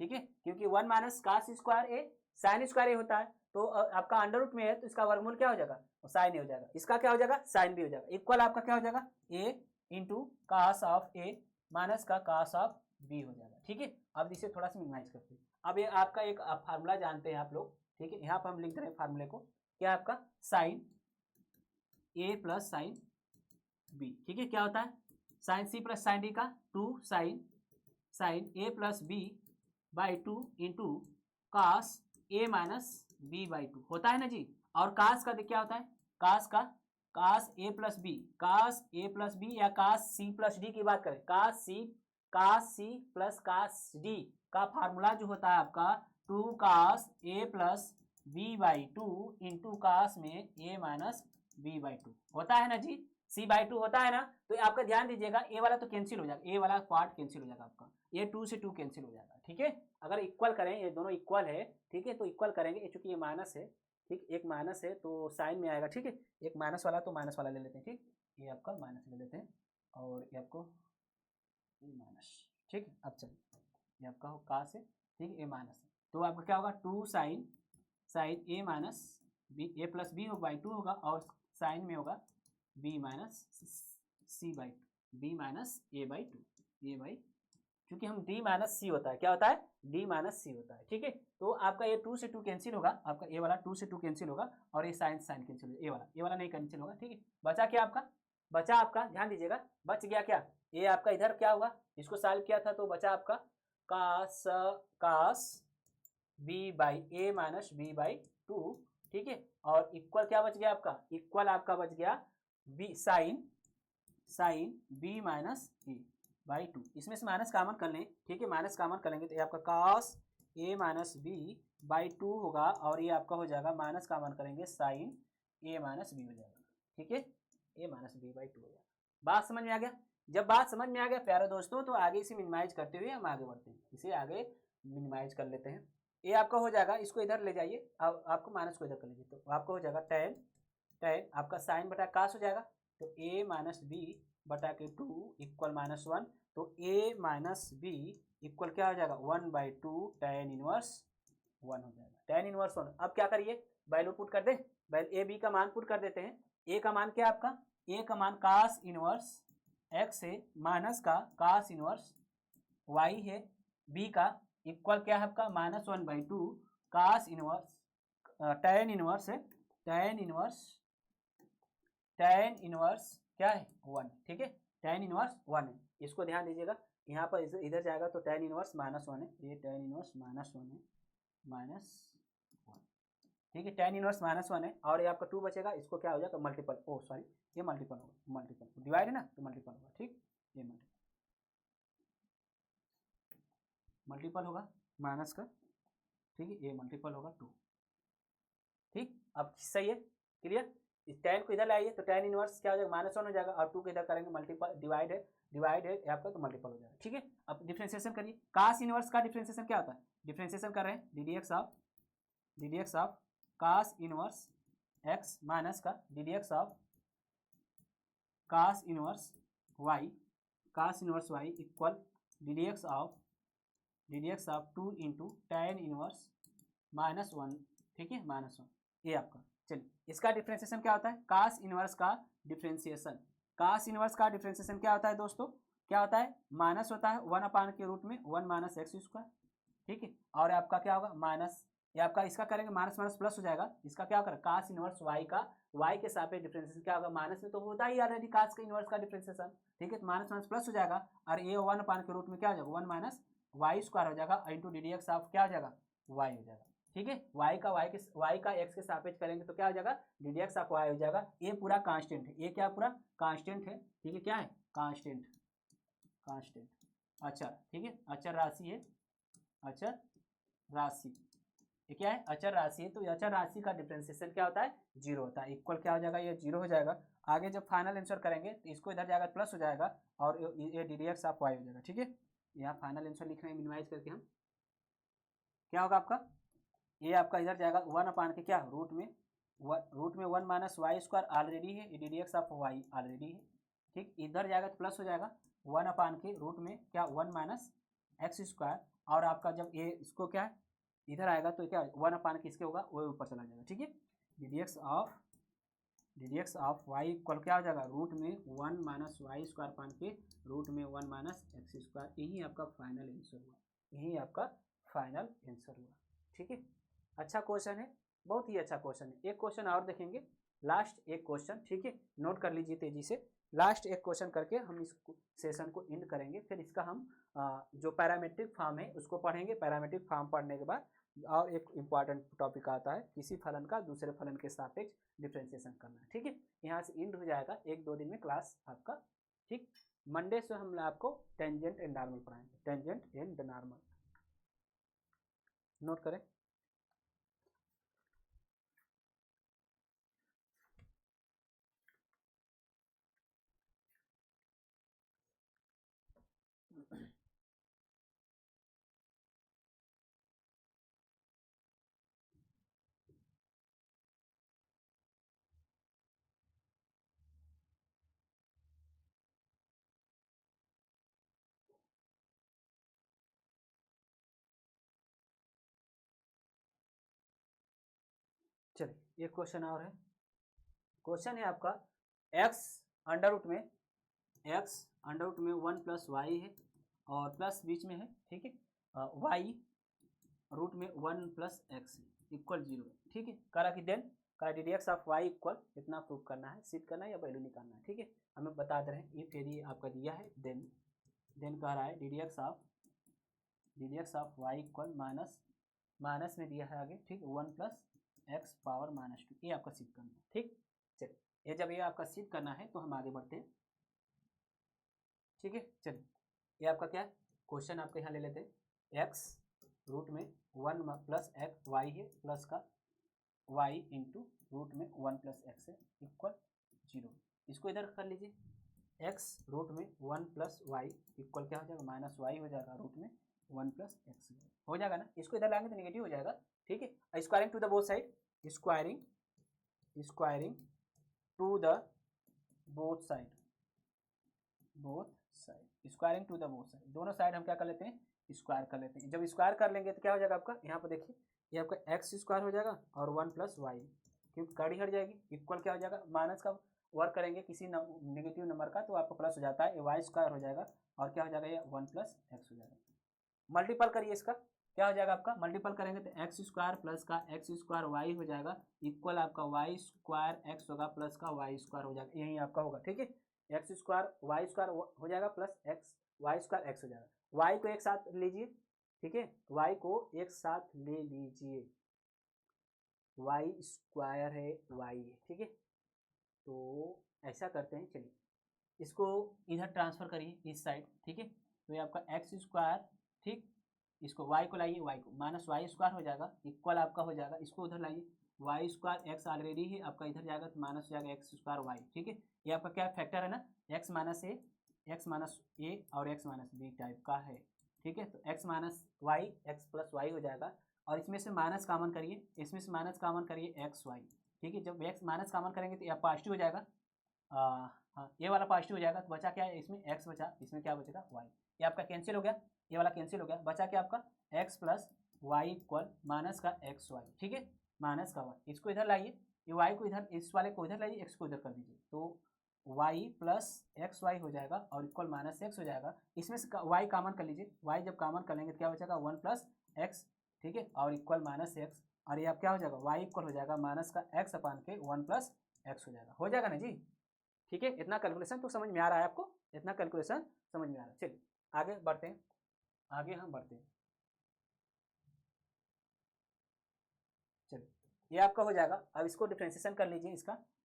ठीक है, क्योंकि 1 माइनस कास स्क्वायर ए साइन स्क्वायर ए होता है, तो आपका अंडर रूट में है तो इसका वर्गमूल क्या हो जाएगा साइन ए हो जाएगा, इसका क्या हो जाएगा साइन भी हो जाएगा, इक्वल आपका क्या हो जाएगा A into cos of A minus का कास ऑफ बी हो जाएगा। ठीक है, अब इसे थोड़ा सा मिनिमाइज करते हैं। अब ये आपका एक फार्मूला जानते हैं आप लोग, ठीक है, यहाँ पर हम लिख दे रहे हैं फार्मूले को, क्या आपका sine A plus sine B, ठीक है, क्या होता है sine C plus sine D का 2 sine A plus B by 2 into cos A minus B by 2 होता है ना जी। और कास का क्या होता है, कास ए प्लस बी या कास सी प्लस डी की बात करें, cos C plus cos D का फार्मूला जो होता है आपका 2 cos A plus B by 2 into cos में ए माइनस बी बाई 2 होता है ना जी, सी बाई 2 होता है ना। तो आपका ध्यान दीजिएगा ए वाला तो कैंसिल हो जाएगा, ए वाला पार्ट कैंसिल हो जाएगा आपका, ये 2 से 2 कैंसिल हो जाएगा। ठीक है, अगर इक्वल करें, ये दोनों इक्वल है, ठीक है, तो इक्वल करेंगे, चूंकि ये माइनस है, ठीक, एक माइनस है तो साइन में आएगा, ठीक है, एक माइनस वाला तो माइनस वाला ले लेते हैं, ठीक, ये आपका माइनस ले लेते हैं और ये आपको माइनस, ठीक है। अब चलिए ये आपका हो कास है, ठीक है, ए माइनस है तो आपका क्या होगा 2 sine A minus B A plus B हो बाई 2 होगा, और साइन में होगा B minus C by 2 B minus A by 2 A by, क्योंकि हम डी माइनस सी होता है, क्या होता है डी माइनस सी होता है। ठीक है, तो आपका ये 2 से 2 कैंसिल होगा, आपका ए वाला 2 से 2 कैंसिल होगा, और ये साइन कैंसिल होगा, ए वाला नहीं कैंसिल होगा। ठीक है, बचा क्या आपका, बचा आपका ध्यान दीजिएगा, बच गया क्या, ये आपका इधर क्या होगा, इसको सॉल्व किया था तो बचा आपका cos B by A minus B by 2, ठीक है, और इक्वल क्या बच गया आपका, इक्वल आपका बच गया B sine B minus A by 2, इसमें से माइनस कॉमन कर लें, ठीक है, माइनस कॉमन कर लेंगे तो ये आपका कास ए माइनस बी बाई 2 होगा, और ये आपका हो जाएगा माइनस कॉमन करेंगे साइन ए माइनस बी हो जाएगा। ठीक है, ए माइनस बी बाई 2 हो जाएगा। बात समझ में आ गया, जब बात समझ में आ गया प्यारे दोस्तों, तो आगे इसे मिनिमाइज करते हुए हम आगे बढ़ते हैं, इसे आगे मिनिमाइज कर लेते हैं। ये आपका हो जाएगा, इसको इधर ले जाइए, अब आपको माइनस को इधर कर लीजिए, तो आपको हो जाएगा टेन आपका साइन बटा कास हो जाएगा, तो ए माइनस बी बटा के 2 इक्वल -1, तो ए माइनस बी इक्वल क्या हो जाएगा 1/2 tan इनवर्स 1 हो जाएगा, tan इनवर्स 1। अब क्या करिए, वैल्यू पुट कर दे, ए बी का मान पुट कर देते हैं। ए का मान क्या आपका, ए का मान कास इनवर्स एक्स है माइनस का कास इनवर्स वाई है, बी का इक्वल क्या है आपका -1/2 कास इनवर्स tan इनवर्स है, tan इनवर्स क्या है 1, ठीक है, tan इनवर्स 1 है, इसको ध्यान दीजिएगा, यहाँ पर इधर जाएगा तो tan इनवर्स -1 है, ये tan इनवर्स -1 है, -1, ठीक है, tan इनवर्स -1 है, और ये आपका 2 बचेगा, इसको क्या हो जाएगा मल्टीपल, ओ सॉरी ये मल्टीपल होगा, मल्टीपल डिवाइड है ना तो मल्टीपल होगा, ठीक, ये मल्टीपल होगा माइनस का, ठीक है, ये मल्टीपल होगा 2, ठीक, अब सही है, क्लियर। इस tan को इधर लाइए तो tan इनवर्स क्या हो जाएगा -1 हो जाएगा, और 2 को इधर करेंगे मल्टीपल, डिवाइड है आपका तो मल्टीपल हो जाएगा। ठीक है, अब डिफरेंशिएशन करिए, कास इनवर्स का डिफरेंशिएशन क्या होता है, डिफरेंशिएशन कर रहे हैं ddx of cos inverse x minus का ddx of cos inverse y equal ddx of 2 into tan inverse -1, ठीक है, -1, ये आपका। चलिए इसका डिफरेंशिएशन क्या होता है, कास इनवर्स का डिफरेंशिएशन क्या होता है दोस्तों, क्या होता है, माइनस होता है 1 के रूट में 1 माइनस एक्स स्क्वायर, ठीक है। और आपका क्या होगा माइनस, ये आपका इसका करेंगे माइनस माइनस प्लस हो जाएगा, इसका क्या होगा कास इनवर्स वाई का वाई के सापेक्ष डिफरेंशिएशन क्या होगा, माइनस में तो होता ही ऑलरेडी कास का इनवर्स का डिफरेंशिएशन, ठीक है। तो माइनस माइनस प्लस हो जाएगा और ये 1 के रूट में क्या हो जाएगा 1 माइनस वाई स्क्वायर हो जाएगा into d d x of क्या हो जाएगा वाई हो जाएगा, ठीक है। वाई का एक्स के सापेक्ष करेंगे तो क्या हो जाएगा d d x of y हो जाएगा। ये पूरा कांस्टेंट है, ये क्या पूरा कांस्टेंट है, ठीक है। क्या है कांस्टेंट, कांस्टेंट अचर, ठीक है। अचर राशि है, अचर राशि, ये क्या है अचर राशि है। तो अचर राशि का डिफरेंशिएशन क्या होता है जीरो होता है, इक्वल क्या हो जाएगा ये जीरो हो जाएगा। आगे जब फाइनल आंसर करेंगे तो इसको इधर जाएगा प्लस हो जाएगा और ये d d x of y हो जाएगा, ठीक है। यहाँ फाइनल आंसर लिख रहे हैं मिनिमाइज करके हम, क्या होगा आपका ये आपका इधर जाएगा 1 के क्या रूट में 1 माइनस वाई स्क्वायर ऑलरेडी है, d d x of y already है, ठीक। इधर जाएगा तो प्लस हो जाएगा 1 के रूट में क्या 1 माइनस एक्स स्क्वायर, और आपका जब ये इसको क्या है इधर आएगा तो क्या 1 किसके होगा वो ऊपर चला जाएगा, ठीक है। D d x of y equal क्या हो जाएगा रूट में 1 माइनस वाई स्क्वायर पान के रूट में 1 माइनस एक्स स्क्वायर। यही आपका फाइनल आंसर हुआ, यही आपका फाइनल आंसर हुआ, ठीक है। अच्छा क्वेश्चन है, बहुत ही अच्छा क्वेश्चन है। एक क्वेश्चन और देखेंगे, लास्ट एक क्वेश्चन, ठीक है। नोट कर लीजिए तेजी से, लास्ट एक क्वेश्चन करके हम इस सेशन को एंड करेंगे। फिर इसका हम जो पैरामेट्रिक फॉर्म है उसको पढ़ेंगे। पैरामेट्रिक फॉर्म पढ़ने के बाद और एक इम्पॉर्टेंट टॉपिक आता है किसी फलन का दूसरे फलन के सापेक्ष डिफरेंशिएशन करना, ठीक है। यहाँ से एंड हो जाएगा, 1-2 दिन में क्लास आपका, ठीक। मंडे से हम आपको टेंजेंट एंड नॉर्मल पढ़ाएंगे, टेंजेंट एंड नॉर्मल, नोट करें। चलिए एक क्वेश्चन और है, क्वेश्चन है आपका x अंडर रूट में 1 प्लस वाई है और प्लस बीच में है, ठीक है। y रूट में 1 प्लस एक्स इक्वल 0 है, ठीक है। करा कि देन करा d d x of y equal इतना प्रूव करना है, सिद्ध करना है या वैल्यू निकालना है, ठीक है। हमें बता दे रहे हैं इफ यदि आपका दिया है देन कह रहा है d d x of y equal minus में दिया है आगे, ठीक 1 प्लस एक्स पावर -2, ये आपका सिद्ध करना है, ठीक। चलिए ये जब ये आपका सिद्ध करना है तो हम आगे बढ़ते हैं, ठीक है। चलिए ये आपका क्या है क्वेश्चन आपके यहाँ ले लेते हैं। एक्स रूट में 1 प्लस एक्स वाई है प्लस का वाई इंटू रूट में 1 प्लस एक्स है इक्वल 0। इसको इधर कर लीजिए, एक्स रूट में 1 प्लस वाई इक्वल क्या हो जाएगा माइनस वाई हो जाएगा रूट में 1 प्लस एक्स हो जाएगा ना। इसको इधर लाएंगे तो नेगेटिव हो जाएगा, ठीक है। Squaring to the both side, squaring to the both side, squaring to the both side, दोनों साइड हम क्या कर लेते हैं स्क्वायर कर लेते हैं। जब स्क्वायर कर लेंगे तो क्या हो जाएगा आपका यहाँ पर देखिए ये आपका एक्स स्क्वायर हो जाएगा और 1 प्लस वाई, क्योंकि कड़ी हट जाएगी, इक्वल क्या हो जाएगा माइनस का वर्क करेंगे किसी नेगेटिव नंबर का तो आपको प्लस हो जाता है, वाई स्क्वायर हो जाएगा और क्या हो जाएगा ये 1 प्लस एक्स हो जाएगा। मल्टीपल करिए इसका, क्या हो जाएगा आपका मल्टीपल करेंगे तो एक्स स्क्वायर प्लस का एक्स स्क्वायर वाई हो जाएगा इक्वल आपका वाई स्क्वायर एक्स होगा प्लस का वाई स्क्वायर हो जाएगा, यही आपका होगा, ठीक है। एक्स स्क्वायर वाई स्क्वायर हो जाएगा plus x y square x हो जाएगा। वाई को एक साथ लीजिए, ठीक है, वाई को एक साथ ले लीजिए, वाई स्क्वायर है वाई है, ठीक है। तो ऐसा करते हैं, चलिए इसको इधर ट्रांसफर करिए इस साइड, ठीक है। तो ये आपका एक्स स्क्वायर, ठीक, इसको y को लाइए, y को माइनस वाई स्क्वायर हो जाएगा इक्वल आपका हो जाएगा, इसको उधर लाइए वाई स्क्वायर एक्स ऑलरेडी है आपका इधर जाएगा तो माइनस हो जाएगा एक्स स्क्वायर वाई, ठीक है। ये आपका क्या फैक्टर है ना एक्स माइनस ए और एक्स माइनस बी टाइप का है, ठीक है। तो x minus y x plus y हो जाएगा और इसमें से माइनस कॉमन करिए, इसमें से माइनस कॉमन करिए एक्स वाई, ठीक है। जब एक्स माइनस कॉमन करेंगे तो यह पॉजिटिव हो जाएगा, हाँ ये वाला पॉजिटिव हो जाएगा तो बचा क्या है इसमें एक्स बचा, इसमें क्या बचेगा वाई, ये आपका कैंसिल हो गया, ये वाला कैंसिल हो गया, बचा क्या आपका x plus y equal minus का एक्स वाई, ठीक है, माइनस का वाई। इसको इधर लाइए, ये वाई को इधर, इस वाले को इधर लाइए, एक्स को इधर कर दीजिए, तो वाई प्लस एक्स वाई हो जाएगा और इक्वल माइनस एक्स हो जाएगा। इसमें से वाई कॉमन कर लीजिए, वाई जब कॉमन कर लेंगे तो क्या बचेगा 1 प्लस एक्स, ठीक है, और इक्वल माइनस एक्स, और ये अब क्या हो जाएगा वाई इक्वल हो जाएगा माइनस का एक्स अपान के 1 प्लस एक्स हो जाएगा ना जी। ठीक है, इतना कैलकुलेशन तो समझ में आ रहा है आपको, इतना कैलकुलेशन समझ में आ रहा है। चलिए आगे बढ़ते हैं, आगे हम बढ़ते हैं। चलिए ये आपका हो जाएगा। अब इसको डिफ्रेंशिएशन कर लीजिए,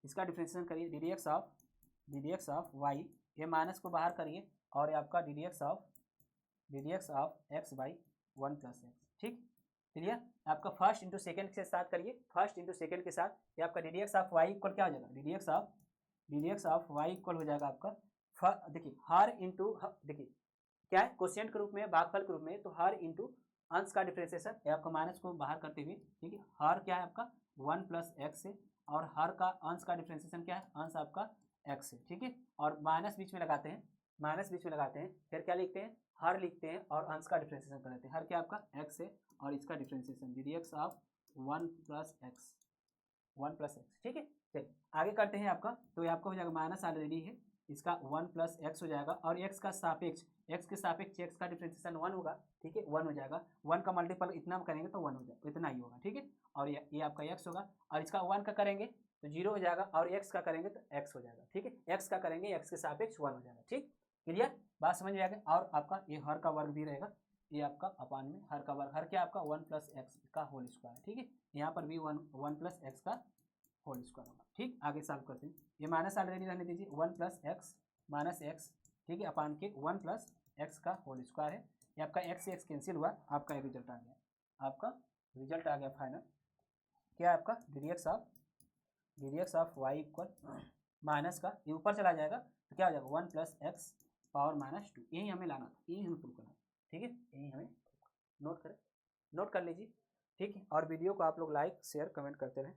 इसका डिफ्रेंशिएशन करिए, d d x of y, ये माइनस को बाहर करिए और ये आपका d d x of x by 1 plus x. ठीक, क्लियर। आपका फर्स्ट इंटू सेकेंड के साथ करिए, फर्स्ट इंटू सेकेंड के साथ, ये आपका d d x of y equal क्या हो जाएगा, d d x of y equal हो जाएगा आपका, देखिए हर इंटू, देखिए क्या है क्वोशिएंट के रूप में, भागफल के रूप में, तो हर इंटू अंश का डिफ्रेंशिएशन, ये आपका माइनस को बाहर करते हुए, ठीक है, हर क्या है आपका 1 प्लस एक्स है, और हर का अंश का डिफ्रेंशिएशन क्या है, अंश आपका एक्स है, ठीक है, और माइनस बीच में लगाते हैं, माइनस बीच में लगाते हैं, फिर क्या लिखते हैं, हर लिखते हैं और अंश का डिफ्रेंशिएशन कर देते हैं, हर क्या आपका एक्स है और इसका differentiation D d x of 1 plus x, 1 plus x, ठीक है। चलिए आगे करते हैं आपका, तो ये आपका हो जाएगा माइनस ऑलरेडी है, इसका 1 प्लस एक्स हो जाएगा, और एक्स का सापेक्ष, एक्स के सापेक्ष एक्स का डिफ्रेंशिएशन 1 होगा, ठीक है, 1 हो जाएगा, 1 का मल्टीपल इतना करेंगे तो 1 हो जाएगा, इतना ही होगा, ठीक है, और ये आपका एक्स होगा, और इसका 1 का करेंगे तो 0 हो जाएगा, और एक्स का करेंगे तो एक्स हो जाएगा, ठीक है, एक्स का करेंगे एक्स के सापेक्ष 1 हो जाएगा, ठीक, क्लियर, बात समझ में आ गया। और आपका ये हर का वर्ग भी रहेगा, ये आपका अपान में हर का वर्ग, हर क्या आपका 1 प्लस एक्स का होल स्क्वायर, ठीक है, यहाँ पर भी 1 प्लस एक्स का होल स्क्वायर होगा, ठीक। आगे सॉल्व करते हैं, ये माइनस ऑलरेडी रहने दीजिए, 1 प्लस एक्स माइनस एक्स, ठीक है, अपान के 1 प्लस एक्स का होल स्क्वायर है, ये आपका एक्स से एक्स कैंसिल हुआ, आपका ये रिजल्ट आ गया, आपका रिजल्ट आ गया फाइनल, क्या आपका d d x of y equal minus का, ये ऊपर चला जाएगा तो क्या हो जाएगा 1 प्लस एक्स पावर माइनस 2, यही हमें लाना था, यही हमें प्रूव करना था, ठीक है, यही हमें नोट करें, नोट कर लीजिए, ठीक है, और वीडियो को आप लोग लाइक शेयर कमेंट करते रहें।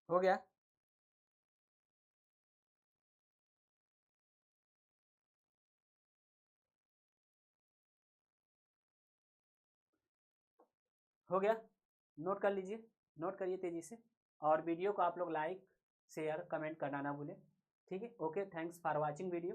हो गया, हो गया, नोट कर लीजिए, नोट करिए तेजी से, और वीडियो को आप लोग लाइक शेयर कमेंट करना ना भूलें, ठीक है। Okay, thanks for watching video.